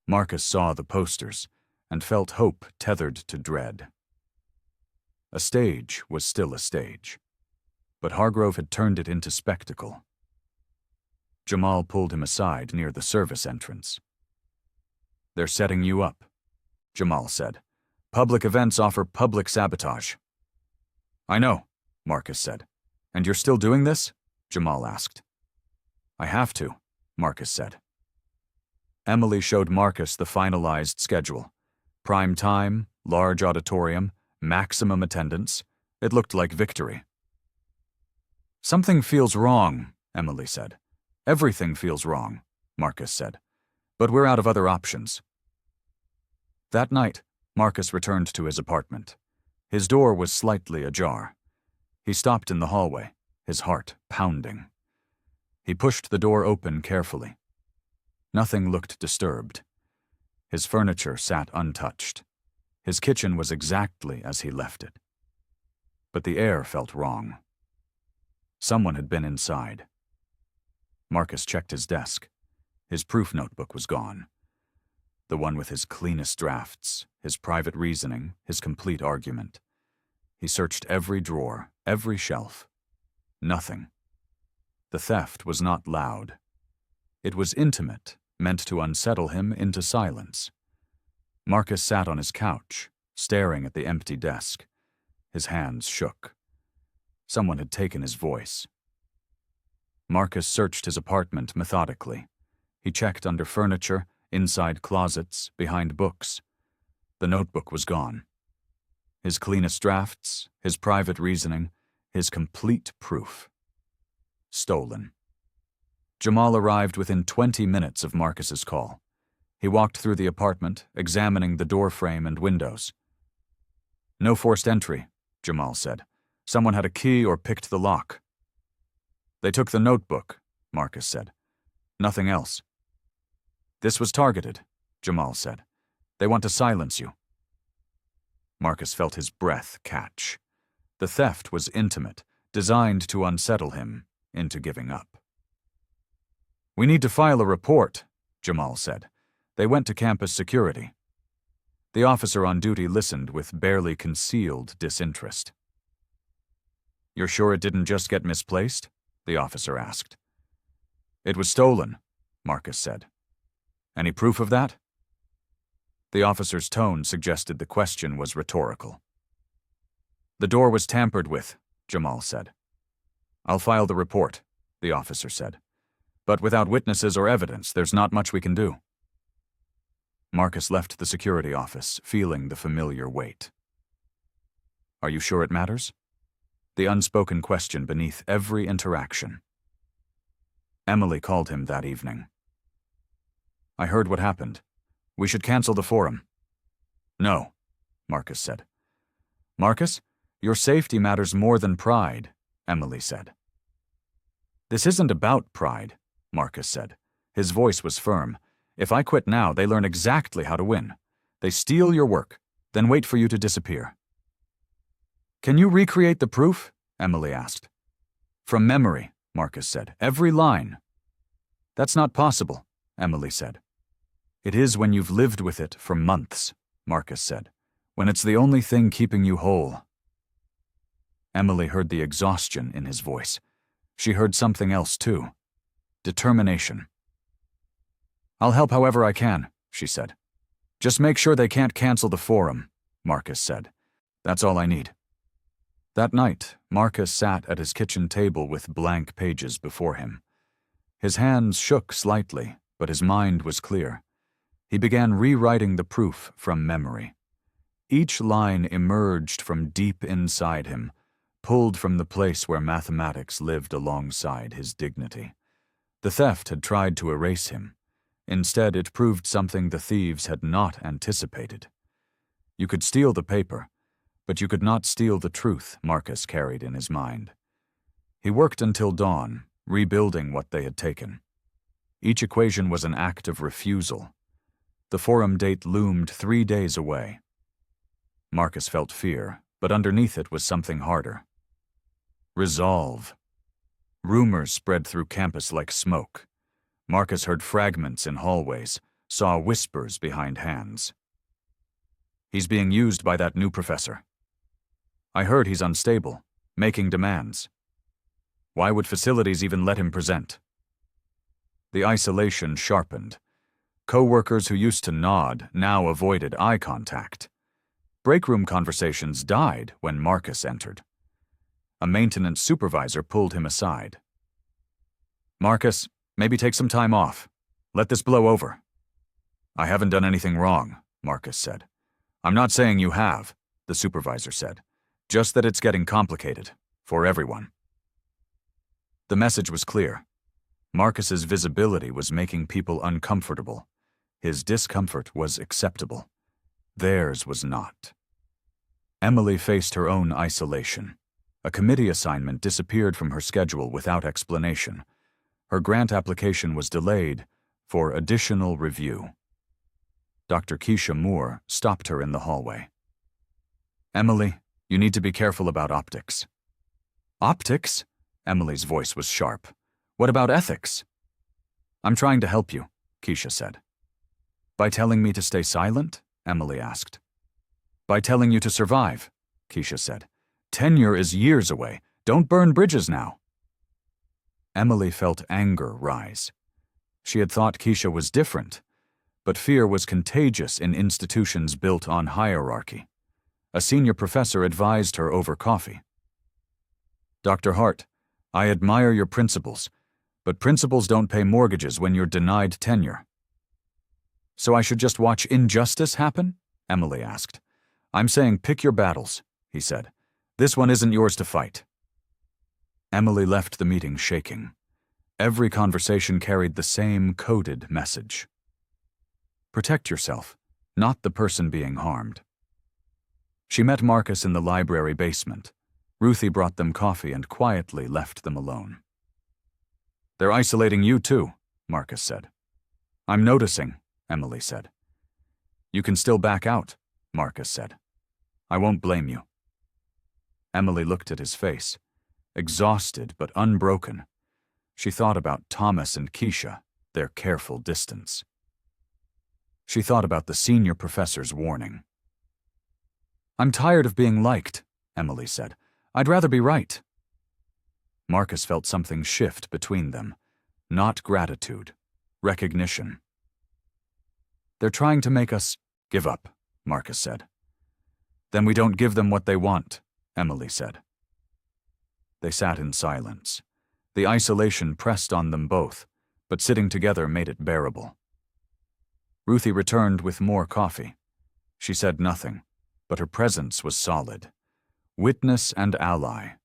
Marcus saw the posters and felt hope tethered to dread. A stage was still a stage, but Hargrove had turned it into spectacle. Jamal pulled him aside near the service entrance. "They're setting you up," Jamal said. "Public events offer public sabotage." "I know," Marcus said. And you're still doing this? Jamal asked. I have to, Marcus said. Emily showed Marcus the finalized schedule. Prime time, large auditorium, maximum attendance. It looked like victory. Something feels wrong, Emily said. Everything feels wrong, Marcus said. But we're out of other options. That night, Marcus returned to his apartment. His door was slightly ajar. He stopped in the hallway, his heart pounding. He pushed the door open carefully. Nothing looked disturbed. His furniture sat untouched. His kitchen was exactly as he left it. But the air felt wrong. Someone had been inside. Marcus checked his desk. His proof notebook was gone. The one with his cleanest drafts, his private reasoning, his complete argument. He searched every drawer, every shelf. Nothing. The theft was not loud. It was intimate, meant to unsettle him into silence. Marcus sat on his couch, staring at the empty desk. His hands shook. Someone had taken his voice. Marcus searched his apartment methodically. He checked under furniture, inside closets, behind books. The notebook was gone. His cleanest drafts, his private reasoning, his complete proof. Stolen. Jamal arrived within 20 minutes of Marcus's call. He walked through the apartment, examining the door frame and windows. No forced entry, Jamal said. Someone had a key or picked the lock. They took the notebook, Marcus said. Nothing else. This was targeted, Jamal said. They want to silence you. Marcus felt his breath catch. The theft was intimate, designed to unsettle him into giving up. We need to file a report, Jamal said. They went to campus security. The officer on duty listened with barely concealed disinterest. You're sure it didn't just get misplaced? The officer asked. It was stolen, Marcus said. Any proof of that? The officer's tone suggested the question was rhetorical. The door was tampered with, Jamal said. I'll file the report, the officer said. But without witnesses or evidence, there's not much we can do. Marcus left the security office, feeling the familiar weight. Are you sure it matters? The unspoken question beneath every interaction. Emily called him that evening. I heard what happened. We should cancel the forum. No, Marcus said. Marcus, your safety matters more than pride, Emily said. This isn't about pride, Marcus said. His voice was firm. If I quit now, they learn exactly how to win. They steal your work, then wait for you to disappear. Can you recreate the proof? Emily asked. From memory, Marcus said. Every line. That's not possible, Emily said. It is when you've lived with it for months, Marcus said. When it's the only thing keeping you whole. Emily heard the exhaustion in his voice. She heard something else too. Determination. I'll help however I can, she said. Just make sure they can't cancel the forum, Marcus said. That's all I need. That night, Marcus sat at his kitchen table with blank pages before him. His hands shook slightly, but his mind was clear. He began rewriting the proof from memory. Each line emerged from deep inside him, pulled from the place where mathematics lived alongside his dignity. The theft had tried to erase him. Instead, it proved something the thieves had not anticipated. You could steal the paper, but you could not steal the truth Marcus carried in his mind. He worked until dawn, rebuilding what they had taken. Each equation was an act of refusal. The forum date loomed 3 days away. Marcus felt fear, but underneath it was something harder. Resolve. Rumors spread through campus like smoke. Marcus heard fragments in hallways, saw whispers behind hands. He's being used by that new professor. I heard he's unstable, making demands. Why would facilities even let him present? The isolation sharpened. Co-workers who used to nod now avoided eye contact. Break room conversations died when Marcus entered. A maintenance supervisor pulled him aside. "Marcus, maybe take some time off. Let this blow over." "I haven't done anything wrong," Marcus said. "I'm not saying you have," the supervisor said. "Just that it's getting complicated. For everyone." The message was clear. Marcus's visibility was making people uncomfortable. His discomfort was acceptable. Theirs was not. Emily faced her own isolation. A committee assignment disappeared from her schedule without explanation. Her grant application was delayed for additional review. Dr. Keisha Moore stopped her in the hallway. "Emily, you need to be careful about optics." "Optics?" Emily's voice was sharp. "What about ethics?" "I'm trying to help you," Keisha said. "By telling me to stay silent?" Emily asked. "By telling you to survive," Keisha said. "Tenure is years away. Don't burn bridges now." Emily felt anger rise. She had thought Keisha was different, but fear was contagious in institutions built on hierarchy. A senior professor advised her over coffee. "Dr. Hart, I admire your principles, but principles don't pay mortgages when you're denied tenure." "So I should just watch injustice happen?" Emily asked. "I'm saying pick your battles," he said. "This one isn't yours to fight." Emily left the meeting shaking. Every conversation carried the same coded message. Protect yourself, not the person being harmed. She met Marcus in the library basement. Ruthie brought them coffee and quietly left them alone. "They're isolating you too," Marcus said. "I'm noticing," Emily said. "You can still back out," Marcus said. "I won't blame you." Emily looked at his face, exhausted but unbroken. She thought about Thomas and Keisha, their careful distance. She thought about the senior professor's warning. "I'm tired of being liked," Emily said. "I'd rather be right." Marcus felt something shift between them. Not gratitude, recognition. "They're trying to make us give up," Marcus said. "Then we don't give them what they want," Emily said. They sat in silence. The isolation pressed on them both, but sitting together made it bearable. Ruthie returned with more coffee. She said nothing, but her presence was solid. Witness and ally.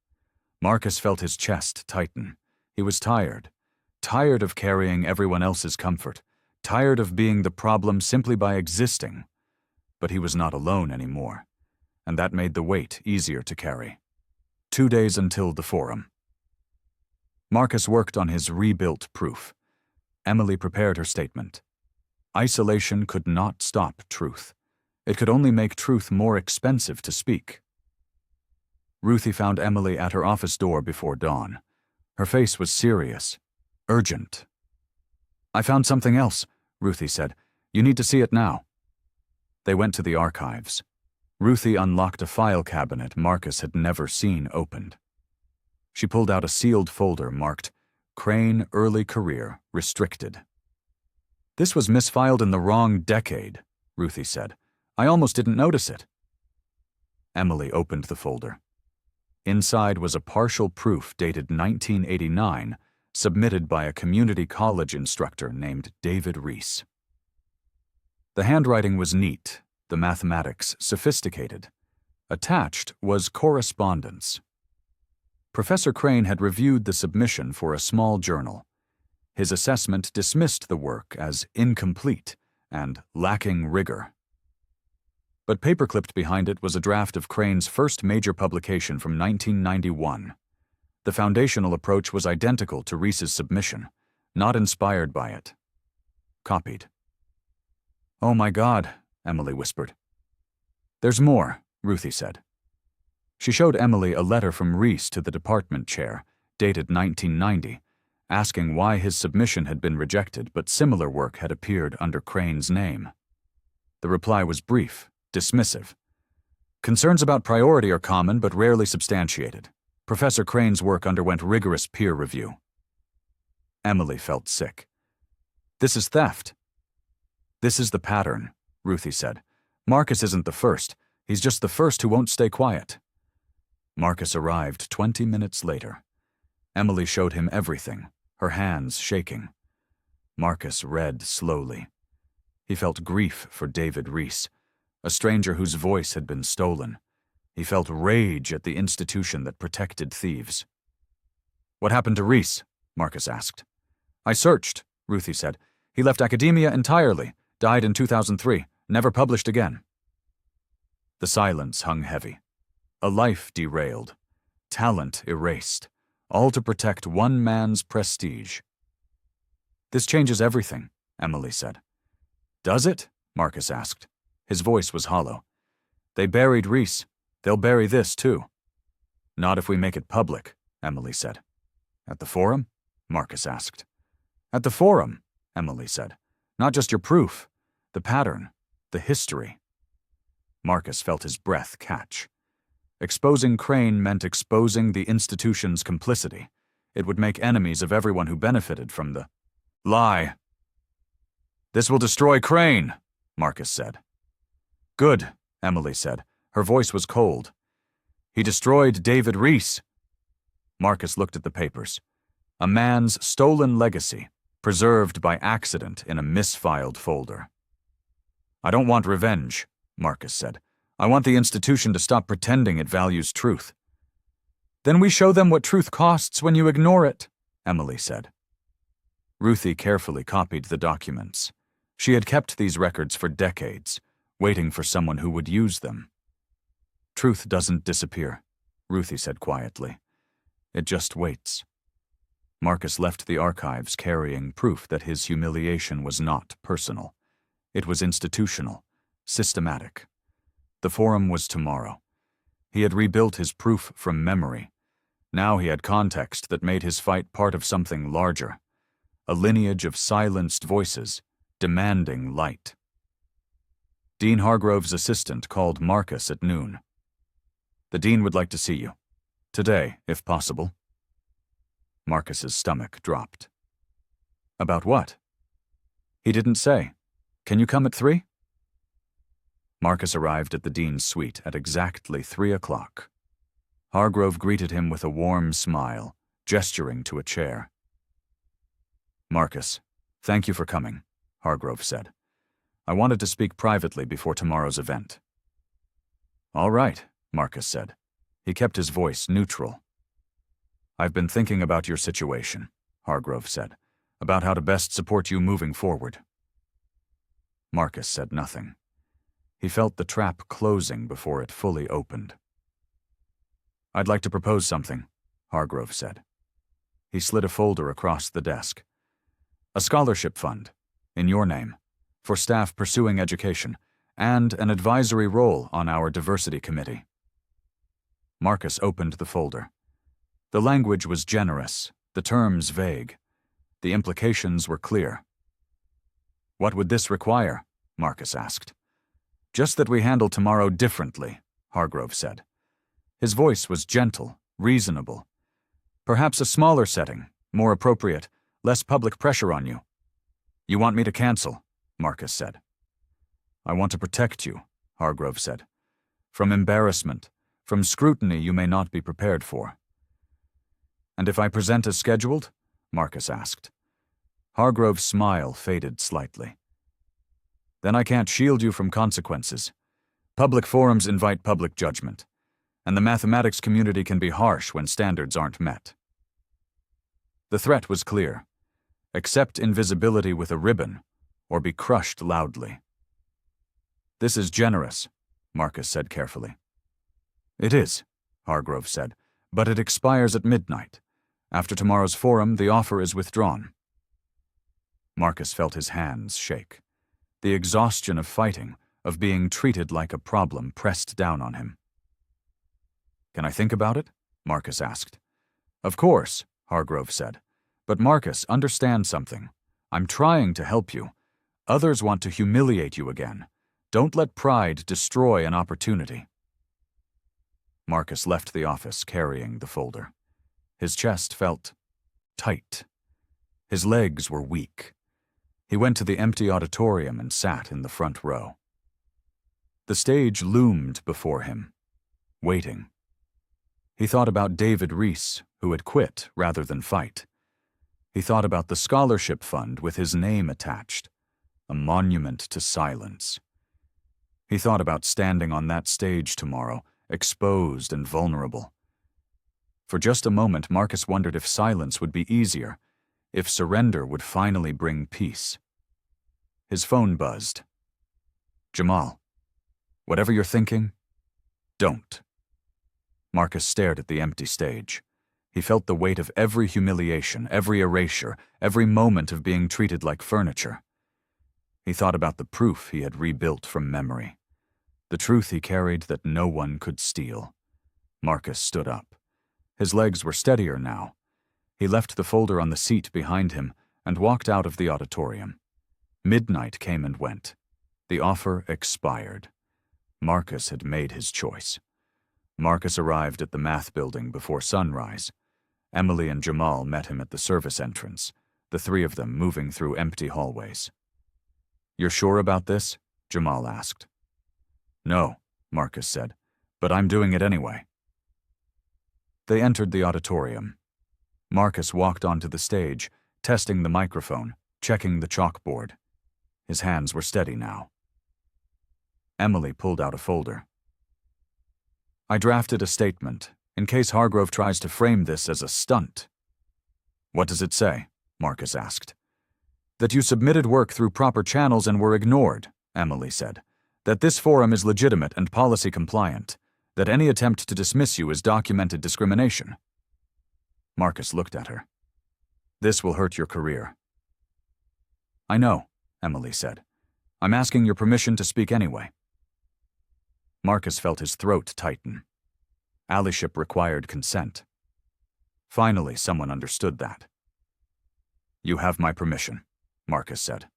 Marcus felt his chest tighten. He was tired. Tired of carrying everyone else's comfort. Tired of being the problem simply by existing. But he was not alone anymore, and that made the weight easier to carry. 2 days until the forum. Marcus worked on his rebuilt proof. Emily prepared her statement. Isolation could not stop truth. It could only make truth more expensive to speak. Ruthie found Emily at her office door before dawn. Her face was serious, urgent. "I found something else," Ruthie said. "You need to see it now." They went to the archives. Ruthie unlocked a file cabinet Marcus had never seen opened. She pulled out a sealed folder marked Crane Early Career Restricted. "This was misfiled in the wrong decade," Ruthie said. "I almost didn't notice it." Emily opened the folder. Inside was a partial proof dated 1989, submitted by a community college instructor named David Reese. The handwriting was neat, the mathematics sophisticated. Attached was correspondence. Professor Crane had reviewed the submission for a small journal. His assessment dismissed the work as incomplete and lacking rigor. But paperclipped behind it was a draft of Crane's first major publication from 1991. The foundational approach was identical to Reese's submission, not inspired by it. Copied. "Oh my God," Emily whispered. "There's more," Ruthie said. She showed Emily a letter from Reese to the department chair, dated 1990, asking why his submission had been rejected but similar work had appeared under Crane's name. The reply was brief, dismissive. "Concerns about priority are common but rarely substantiated. Professor Crane's work underwent rigorous peer review." Emily felt sick. "This is theft." "This is the pattern," Ruthie said. "Marcus isn't the first. He's just the first who won't stay quiet." Marcus arrived 20 minutes later. Emily showed him everything, her hands shaking. Marcus read slowly. He felt grief for David Reese, a stranger whose voice had been stolen. He felt rage at the institution that protected thieves. "What happened to Reese?" Marcus asked. "I searched," Ruthie said. "He left academia entirely, died in 2003, never published again." The silence hung heavy. A life derailed, talent erased, all to protect one man's prestige. "This changes everything," Emily said. "Does it?" Marcus asked. His voice was hollow. "They buried Reese. They'll bury this, too." "Not if we make it public," Emily said. "At the forum?" Marcus asked. "At the forum," Emily said. "Not just your proof. The pattern. The history." Marcus felt his breath catch. Exposing Crane meant exposing the institution's complicity. It would make enemies of everyone who benefited from the lie. "This will destroy Crane," Marcus said. "Good," Emily said. Her voice was cold. "He destroyed David Reese." Marcus looked at the papers. A man's stolen legacy, preserved by accident in a misfiled folder. "I don't want revenge," Marcus said. "I want the institution to stop pretending it values truth." "Then we show them what truth costs when you ignore it," Emily said. Ruthie carefully copied the documents. She had kept these records for decades, waiting for someone who would use them. "Truth doesn't disappear," Ruthie said quietly. "It just waits." Marcus left the archives carrying proof that his humiliation was not personal. It was institutional, systematic. The forum was tomorrow. He had rebuilt his proof from memory. Now he had context that made his fight part of something larger. A lineage of silenced voices, demanding light. Dean Hargrove's assistant called Marcus at noon. "The dean would like to see you. Today, if possible." Marcus's stomach dropped. "About what?" "He didn't say. Can you come at 3? Marcus arrived at the dean's suite at exactly 3 o'clock. Hargrove greeted him with a warm smile, gesturing to a chair. "Marcus, thank you for coming," Hargrove said. "I wanted to speak privately before tomorrow's event." "All right," Marcus said. He kept his voice neutral. "I've been thinking about your situation," Hargrove said, "about how to best support you moving forward." Marcus said nothing. He felt the trap closing before it fully opened. "I'd like to propose something," Hargrove said. He slid a folder across the desk. "A scholarship fund, in your name, for staff pursuing education, and an advisory role on our diversity committee." Marcus opened the folder. The language was generous, the terms vague. The implications were clear. "What would this require?" Marcus asked. "Just that we handle tomorrow differently," Hargrove said. His voice was gentle, reasonable. "Perhaps a smaller setting, more appropriate, less public pressure on you." "You want me to cancel?" Marcus said. "I want to protect you," Hargrove said. "From embarrassment, from scrutiny you may not be prepared for." "And if I present as scheduled?" Marcus asked. Hargrove's smile faded slightly. "Then I can't shield you from consequences. Public forums invite public judgment, and the mathematics community can be harsh when standards aren't met." The threat was clear. Accept invisibility with a ribbon, or be crushed loudly. "This is generous," Marcus said carefully. "It is," Hargrove said, "but it expires at midnight. After tomorrow's forum, the offer is withdrawn." Marcus felt his hands shake. The exhaustion of fighting, of being treated like a problem, pressed down on him. "Can I think about it?" Marcus asked. "Of course," Hargrove said. "But Marcus, understand something. I'm trying to help you. Others want to humiliate you again. Don't let pride destroy an opportunity." Marcus left the office carrying the folder. His chest felt tight. His legs were weak. He went to the empty auditorium and sat in the front row. The stage loomed before him, waiting. He thought about David Reese, who had quit rather than fight. He thought about the scholarship fund with his name attached, a monument to silence. He thought about standing on that stage tomorrow, exposed and vulnerable. For just a moment, Marcus wondered if silence would be easier, if surrender would finally bring peace. His phone buzzed. "Jamal, whatever you're thinking, don't." Marcus stared at the empty stage. He felt the weight of every humiliation, every erasure, every moment of being treated like furniture. He thought about the proof he had rebuilt from memory, the truth he carried that no one could steal. Marcus stood up. His legs were steadier now. He left the folder on the seat behind him and walked out of the auditorium. Midnight came and went. The offer expired. Marcus had made his choice. Marcus arrived at the math building before sunrise. Emily and Jamal met him at the service entrance, the three of them moving through empty hallways. "You're sure about this?" Jamal asked. "No," Marcus said, "but I'm doing it anyway." They entered the auditorium. Marcus walked onto the stage, testing the microphone, checking the chalkboard. His hands were steady now. Emily pulled out a folder. "I drafted a statement, in case Hargrove tries to frame this as a stunt." "What does it say?" Marcus asked. "That you submitted work through proper channels and were ignored," Emily said. "That this forum is legitimate and policy compliant. That any attempt to dismiss you is documented discrimination." Marcus looked at her. "This will hurt your career." "I know," Emily said. "I'm asking your permission to speak anyway." Marcus felt his throat tighten. Allyship required consent. Finally, someone understood that. "You have my permission," Marcus said.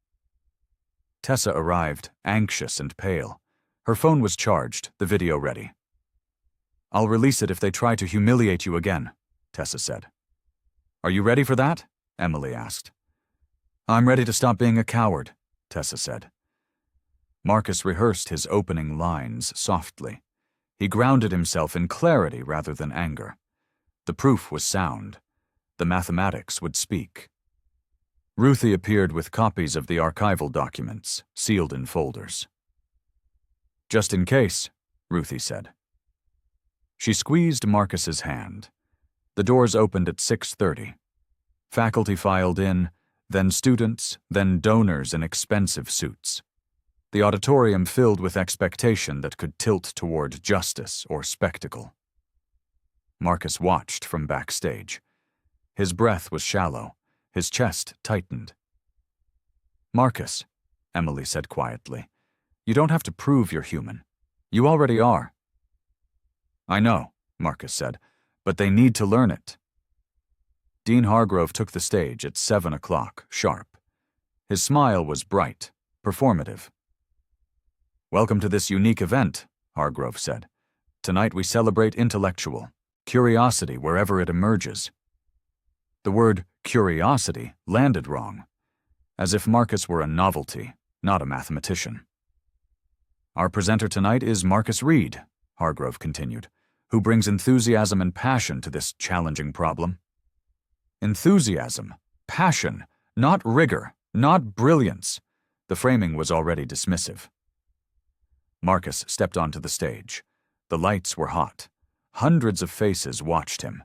Tessa arrived, anxious and pale. Her phone was charged, the video ready. "I'll release it if they try to humiliate you again," Tessa said. "Are you ready for that?" Emily asked. "I'm ready to stop being a coward," Tessa said. Marcus rehearsed his opening lines softly. He grounded himself in clarity rather than anger. The proof was sound. The mathematics would speak. Ruthie appeared with copies of the archival documents, sealed in folders. "Just in case," Ruthie said. She squeezed Marcus's hand. The doors opened at 6:30. Faculty filed in, then students, then donors in expensive suits. The auditorium filled with expectation that could tilt toward justice or spectacle. Marcus watched from backstage. His breath was shallow. His chest tightened. "Marcus," Emily said quietly, "you don't have to prove you're human. You already are." "I know," Marcus said, "but they need to learn it." Dean Hargrove took the stage at 7 o'clock, sharp. His smile was bright, performative. "Welcome to this unique event," Hargrove said. "Tonight we celebrate intellectual curiosity wherever it emerges." The word curiosity landed wrong, as if Marcus were a novelty, not a mathematician. "Our presenter tonight is Marcus Reed," Hargrove continued, "who brings enthusiasm and passion to this challenging problem." Enthusiasm, passion, not rigor, not brilliance. The framing was already dismissive. Marcus stepped onto the stage. The lights were hot. Hundreds of faces watched him.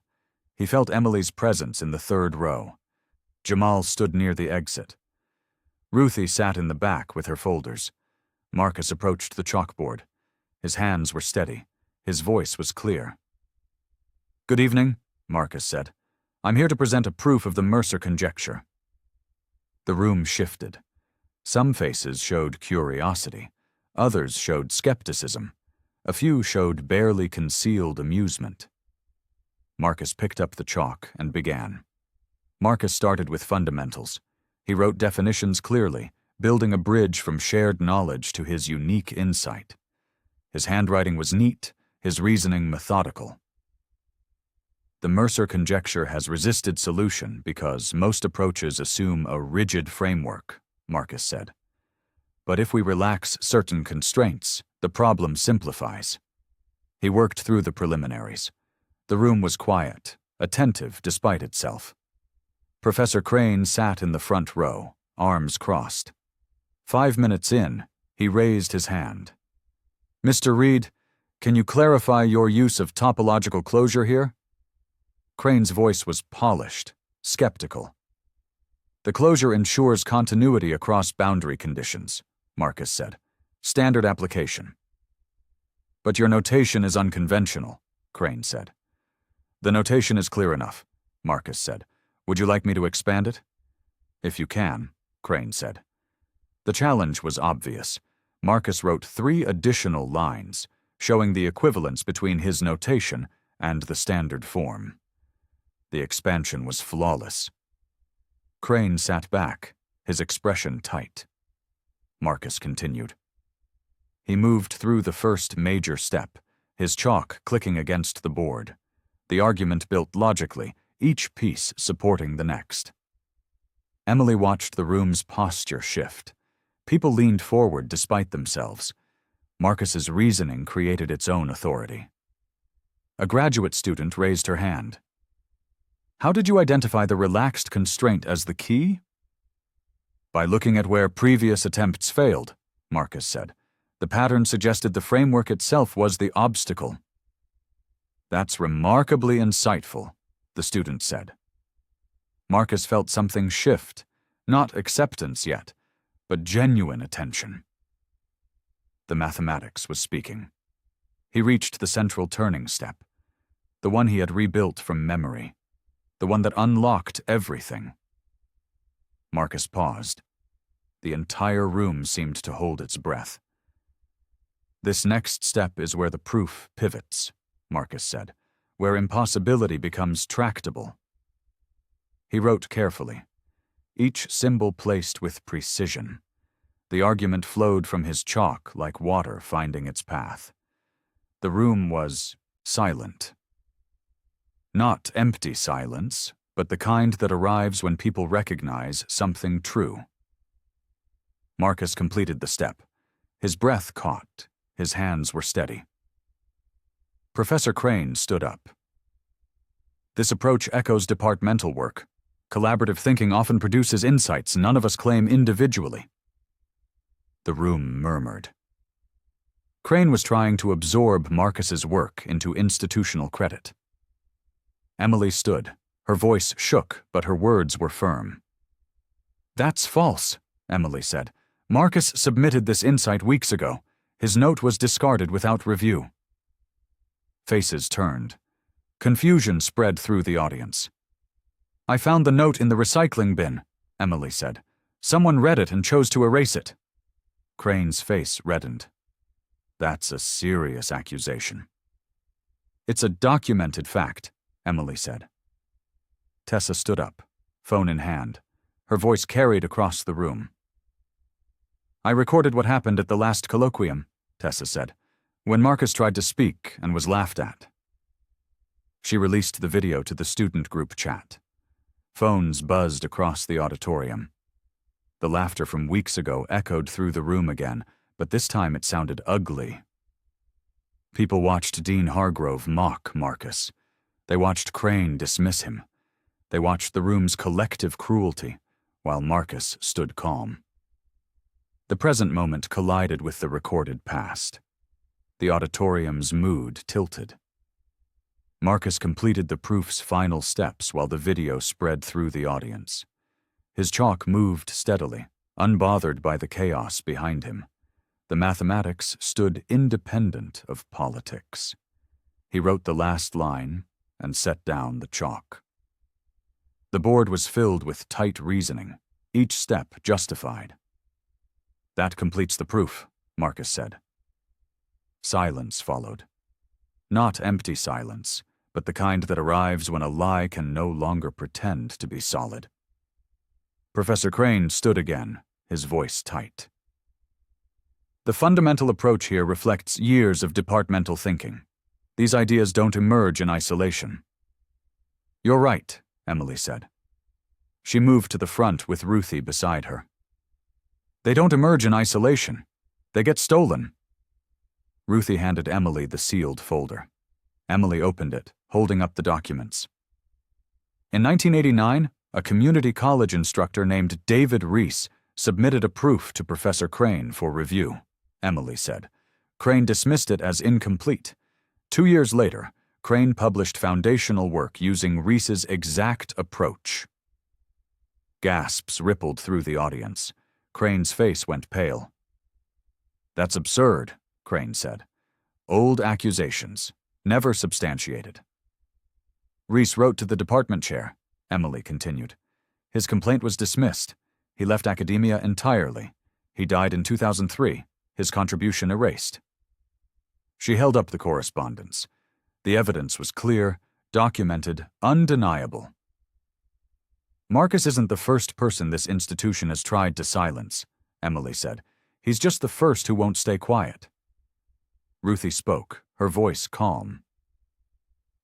He felt Emily's presence in the third row. Jamal stood near the exit. Ruthie sat in the back with her folders. Marcus approached the chalkboard. His hands were steady. His voice was clear. "Good evening," Marcus said. "I'm here to present a proof of the Mercer conjecture." The room shifted. Some faces showed curiosity. Others showed skepticism. A few showed barely concealed amusement. Marcus picked up the chalk and began. Marcus started with fundamentals. He wrote definitions clearly, building a bridge from shared knowledge to his unique insight. His handwriting was neat, his reasoning methodical. "The Mercer conjecture has resisted solution because most approaches assume a rigid framework," Marcus said. "But if we relax certain constraints, the problem simplifies." He worked through the preliminaries. The room was quiet, attentive despite itself. Professor Crane sat in the front row, arms crossed. 5 minutes in, he raised his hand. "Mr. Reed, can you clarify your use of topological closure here?" Crane's voice was polished, skeptical. "The closure ensures continuity across boundary conditions," Marcus said. "Standard application." "But your notation is unconventional," Crane said. "The notation is clear enough," Marcus said. "Would you like me to expand it?" "If you can," Crane said. The challenge was obvious. Marcus wrote 3 additional lines, showing the equivalence between his notation and the standard form. The expansion was flawless. Crane sat back, his expression tight. Marcus continued. He moved through the first major step, his chalk clicking against the board. The argument built logically, each piece supporting the next. Emily watched the room's posture shift. People leaned forward despite themselves. Marcus's reasoning created its own authority. A graduate student raised her hand. "How did you identify the relaxed constraint as the key?" "By looking at where previous attempts failed," Marcus said. "The pattern suggested the framework itself was the obstacle." "That's remarkably insightful," the student said. Marcus felt something shift, not acceptance yet, but genuine attention. The mathematics was speaking. He reached the central turning step, the one he had rebuilt from memory, the one that unlocked everything. Marcus paused. The entire room seemed to hold its breath. "This next step is where the proof pivots," Marcus said, "where impossibility becomes tractable." He wrote carefully, each symbol placed with precision. The argument flowed from his chalk like water finding its path. The room was silent. Not empty silence, but the kind that arrives when people recognize something true. Marcus completed the step. His breath caught. His hands were steady. Professor Crane stood up. "This approach echoes departmental work. Collaborative thinking often produces insights none of us claim individually." The room murmured. Crane was trying to absorb Marcus's work into institutional credit. Emily stood. Her voice shook, but her words were firm. "That's false," Emily said. "Marcus submitted this insight weeks ago. His note was discarded without review." Faces turned. Confusion spread through the audience. "I found the note in the recycling bin," Emily said. "Someone read it and chose to erase it." Crane's face reddened. "That's a serious accusation." "It's a documented fact," Emily said. Tessa stood up, phone in hand. Her voice carried across the room. "I recorded what happened at the last colloquium," Tessa said, "when Marcus tried to speak and was laughed at." She released the video to the student group chat. Phones buzzed across the auditorium. The laughter from weeks ago echoed through the room again, but this time it sounded ugly. People watched Dean Hargrove mock Marcus. They watched Crane dismiss him. They watched the room's collective cruelty, while Marcus stood calm. The present moment collided with the recorded past. The auditorium's mood tilted. Marcus completed the proof's final steps while the video spread through the audience. His chalk moved steadily, unbothered by the chaos behind him. The mathematics stood independent of politics. He wrote the last line and set down the chalk. The board was filled with tight reasoning, each step justified. "That completes the proof," Marcus said. Silence followed. Not empty silence, but the kind that arrives when a lie can no longer pretend to be solid. Professor Crane stood again, his voice tight. "The fundamental approach here reflects years of departmental thinking. These ideas don't emerge in isolation." "You're right," Emily said. She moved to the front with Ruthie beside her. "They don't emerge in isolation. They get stolen." Ruthie handed Emily the sealed folder. Emily opened it, holding up the documents. In 1989, a community college instructor named David Reese submitted a proof to Professor Crane for review, Emily said. Crane dismissed it as incomplete. 2 years later, Crane published foundational work using Reese's exact approach. Gasps rippled through the audience. Crane's face went pale. "That's absurd," Crane said. "Old accusations, never substantiated." Reese wrote to the department chair, Emily continued. His complaint was dismissed. He left academia entirely. He died in 2003, his contribution erased. She held up the correspondence. The evidence was clear, documented, undeniable. "Marcus isn't the first person this institution has tried to silence," Emily said. "He's just the first who won't stay quiet." Ruthie spoke, her voice calm.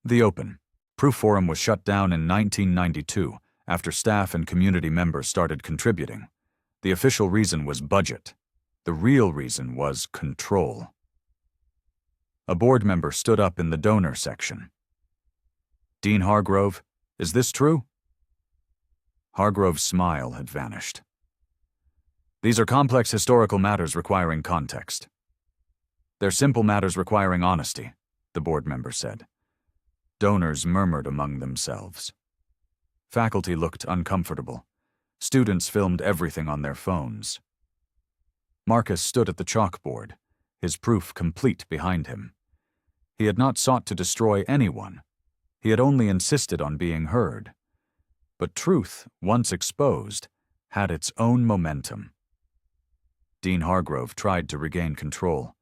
The Open Proof Forum was shut down in 1992 after staff and community members started contributing. The official reason was budget. The real reason was control. A board member stood up in the donor section. "Dean Hargrove, is this true?" Hargrove's smile had vanished. "These are complex historical matters requiring context. They're simple matters requiring honesty," the board member said. Donors murmured among themselves. Faculty looked uncomfortable. Students filmed everything on their phones. Marcus stood at the chalkboard, his proof complete behind him. He had not sought to destroy anyone. He had only insisted on being heard. But truth, once exposed, had its own momentum. Dean Hargrove tried to regain control.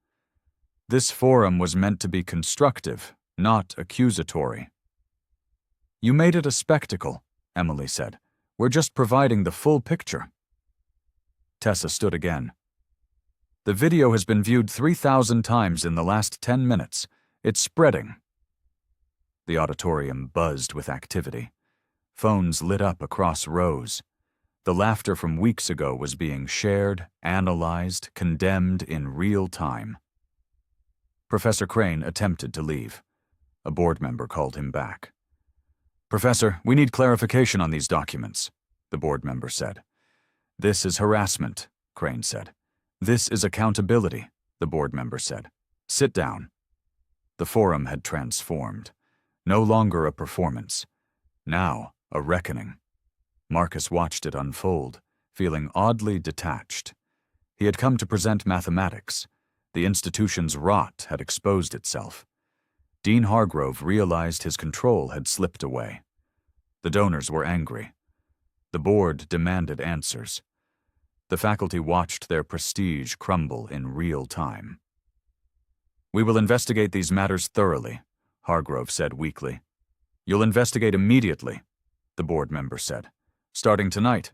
This forum was meant to be constructive, not accusatory. "You made it a spectacle," Emily said. "We're just providing the full picture." Tessa stood again. "The video has been viewed 3,000 times in the last 10 minutes. It's spreading." The auditorium buzzed with activity. Phones lit up across rows. The laughter from weeks ago was being shared, analyzed, condemned in real time. Professor Crane attempted to leave. A board member called him back. "Professor, we need clarification on these documents," the board member said. "This is harassment," Crane said. "This is accountability," the board member said. "Sit down." The forum had transformed. No longer a performance. Now, a reckoning. Marcus watched it unfold, feeling oddly detached. He had come to present mathematics. The institution's rot had exposed itself. Dean Hargrove realized his control had slipped away. The donors were angry. The board demanded answers. The faculty watched their prestige crumble in real time. "We will investigate these matters thoroughly," Hargrove said weakly. "You'll investigate immediately," the board member said. "Starting tonight."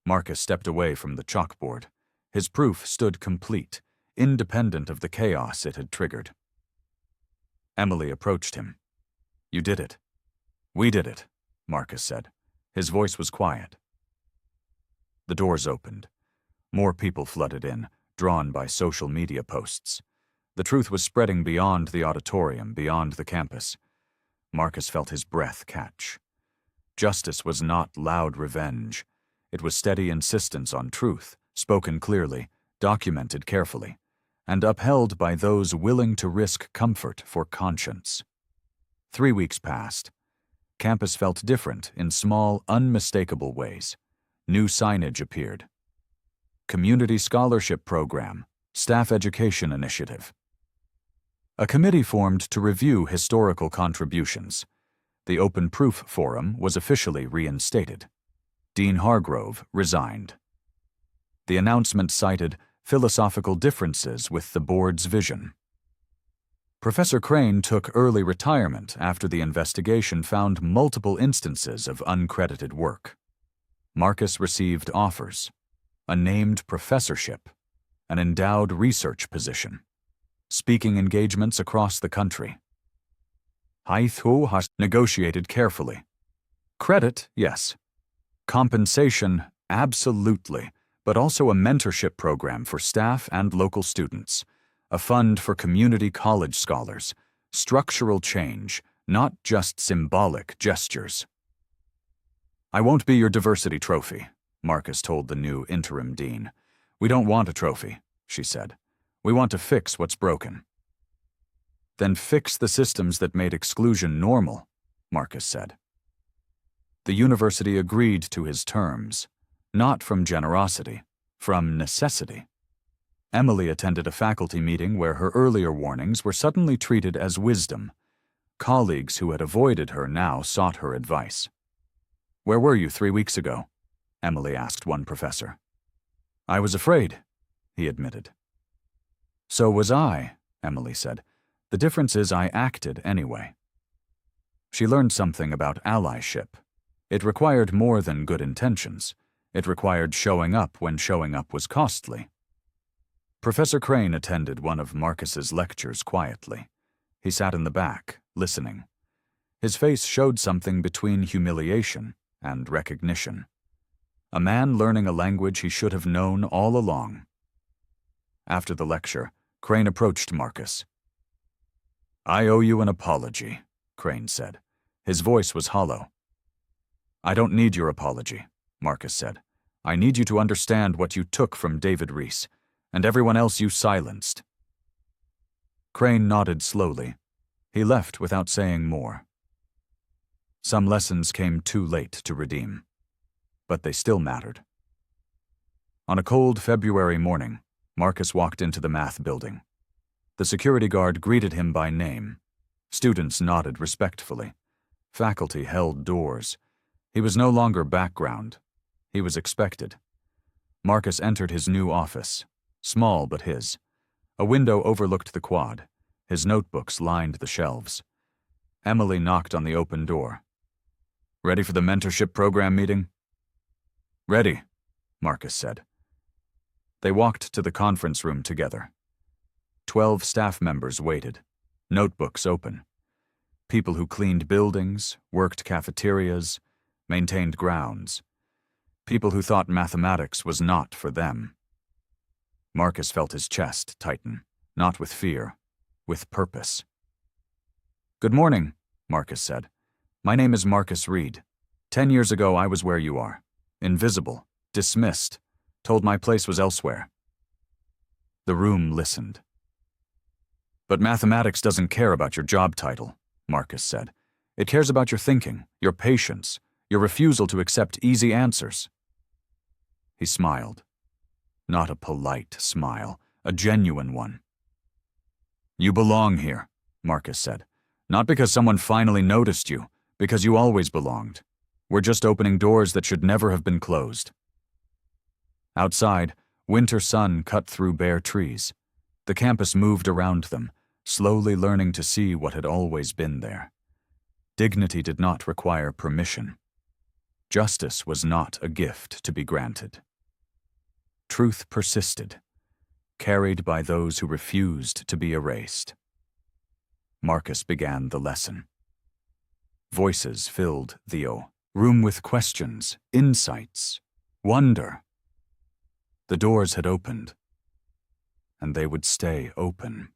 Marcus stepped away from the chalkboard. His proof stood complete, independent of the chaos it had triggered. Emily approached him. "You did it." "We did it," Marcus said. His voice was quiet. The doors opened. More people flooded in, drawn by social media posts. The truth was spreading beyond the auditorium, beyond the campus. Marcus felt his breath catch. Justice was not loud revenge. It was steady insistence on truth, spoken clearly, documented carefully, and upheld by those willing to risk comfort for conscience. 3 weeks passed. Campus felt different in small, unmistakable ways. New signage appeared. Community Scholarship Program, Staff Education Initiative. A committee formed to review historical contributions. The Open Proof Forum was officially reinstated. Dean Hargrove resigned. The announcement cited philosophical differences with the board's vision. Professor Crane took early retirement after the investigation found multiple instances of uncredited work. Marcus received offers, a named professorship, an endowed research position, speaking engagements across the country. Haithu has negotiated carefully. Credit, yes. Compensation, absolutely, but also a mentorship program for staff and local students, a fund for community college scholars, Structural change, not just symbolic gestures. "I won't be your diversity trophy," Marcus told the new interim dean. "We don't want a trophy," she said. "We want to fix what's broken." "Then fix the systems that made exclusion normal," Marcus said. The university agreed to his terms, not from generosity, from necessity. Emily attended a faculty meeting where her earlier warnings were suddenly treated as wisdom. Colleagues who had avoided her now sought her advice. "Where were you 3 weeks ago?" Emily asked one professor. "I was afraid," he admitted. "So was I," Emily said. "The difference is I acted anyway." She learned something about allyship. It required more than good intentions. It required showing up when showing up was costly. Professor Crane attended one of Marcus's lectures quietly. He sat in the back, listening. His face showed something between humiliation and recognition. A man learning a language he should have known all along. After the lecture, Crane approached Marcus. "I owe you an apology," Crane said. His voice was hollow. "I don't need your apology," Marcus said. "I need you to understand what you took from David Reese, and everyone else you silenced." Crane nodded slowly. He left without saying more. Some lessons came too late to redeem, but they still mattered. On a cold February morning, Marcus walked into the math building. The security guard greeted him by name. Students nodded respectfully. Faculty held doors. He was no longer background. He was expected. Marcus entered his new office. Small but his. A window overlooked the quad. His notebooks lined the shelves. Emily knocked on the open door. "Ready for the mentorship program meeting?" "Ready," Marcus said. They walked to the conference room together. 12 staff members waited, notebooks open. People who cleaned buildings, worked cafeterias, maintained grounds. People who thought mathematics was not for them. Marcus felt his chest tighten, not with fear, with purpose. "Good morning," Marcus said. "My name is Marcus Reed. 10 years ago I was where you are. Invisible, dismissed, told my place was elsewhere." The room listened. "But mathematics doesn't care about your job title," Marcus said. "It cares about your thinking, your patience, your refusal to accept easy answers." He smiled. Not a polite smile, a genuine one. "You belong here," Marcus said. "Not because someone finally noticed you, because you always belonged. We're just opening doors that should never have been closed." Outside, winter sun cut through bare trees. The campus moved around them, slowly learning to see what had always been there. Dignity did not require permission. Justice was not a gift to be granted. Truth persisted, carried by those who refused to be erased. Marcus began the lesson. Voices filled the room with questions, insights, wonder. The doors had opened, and they would stay open.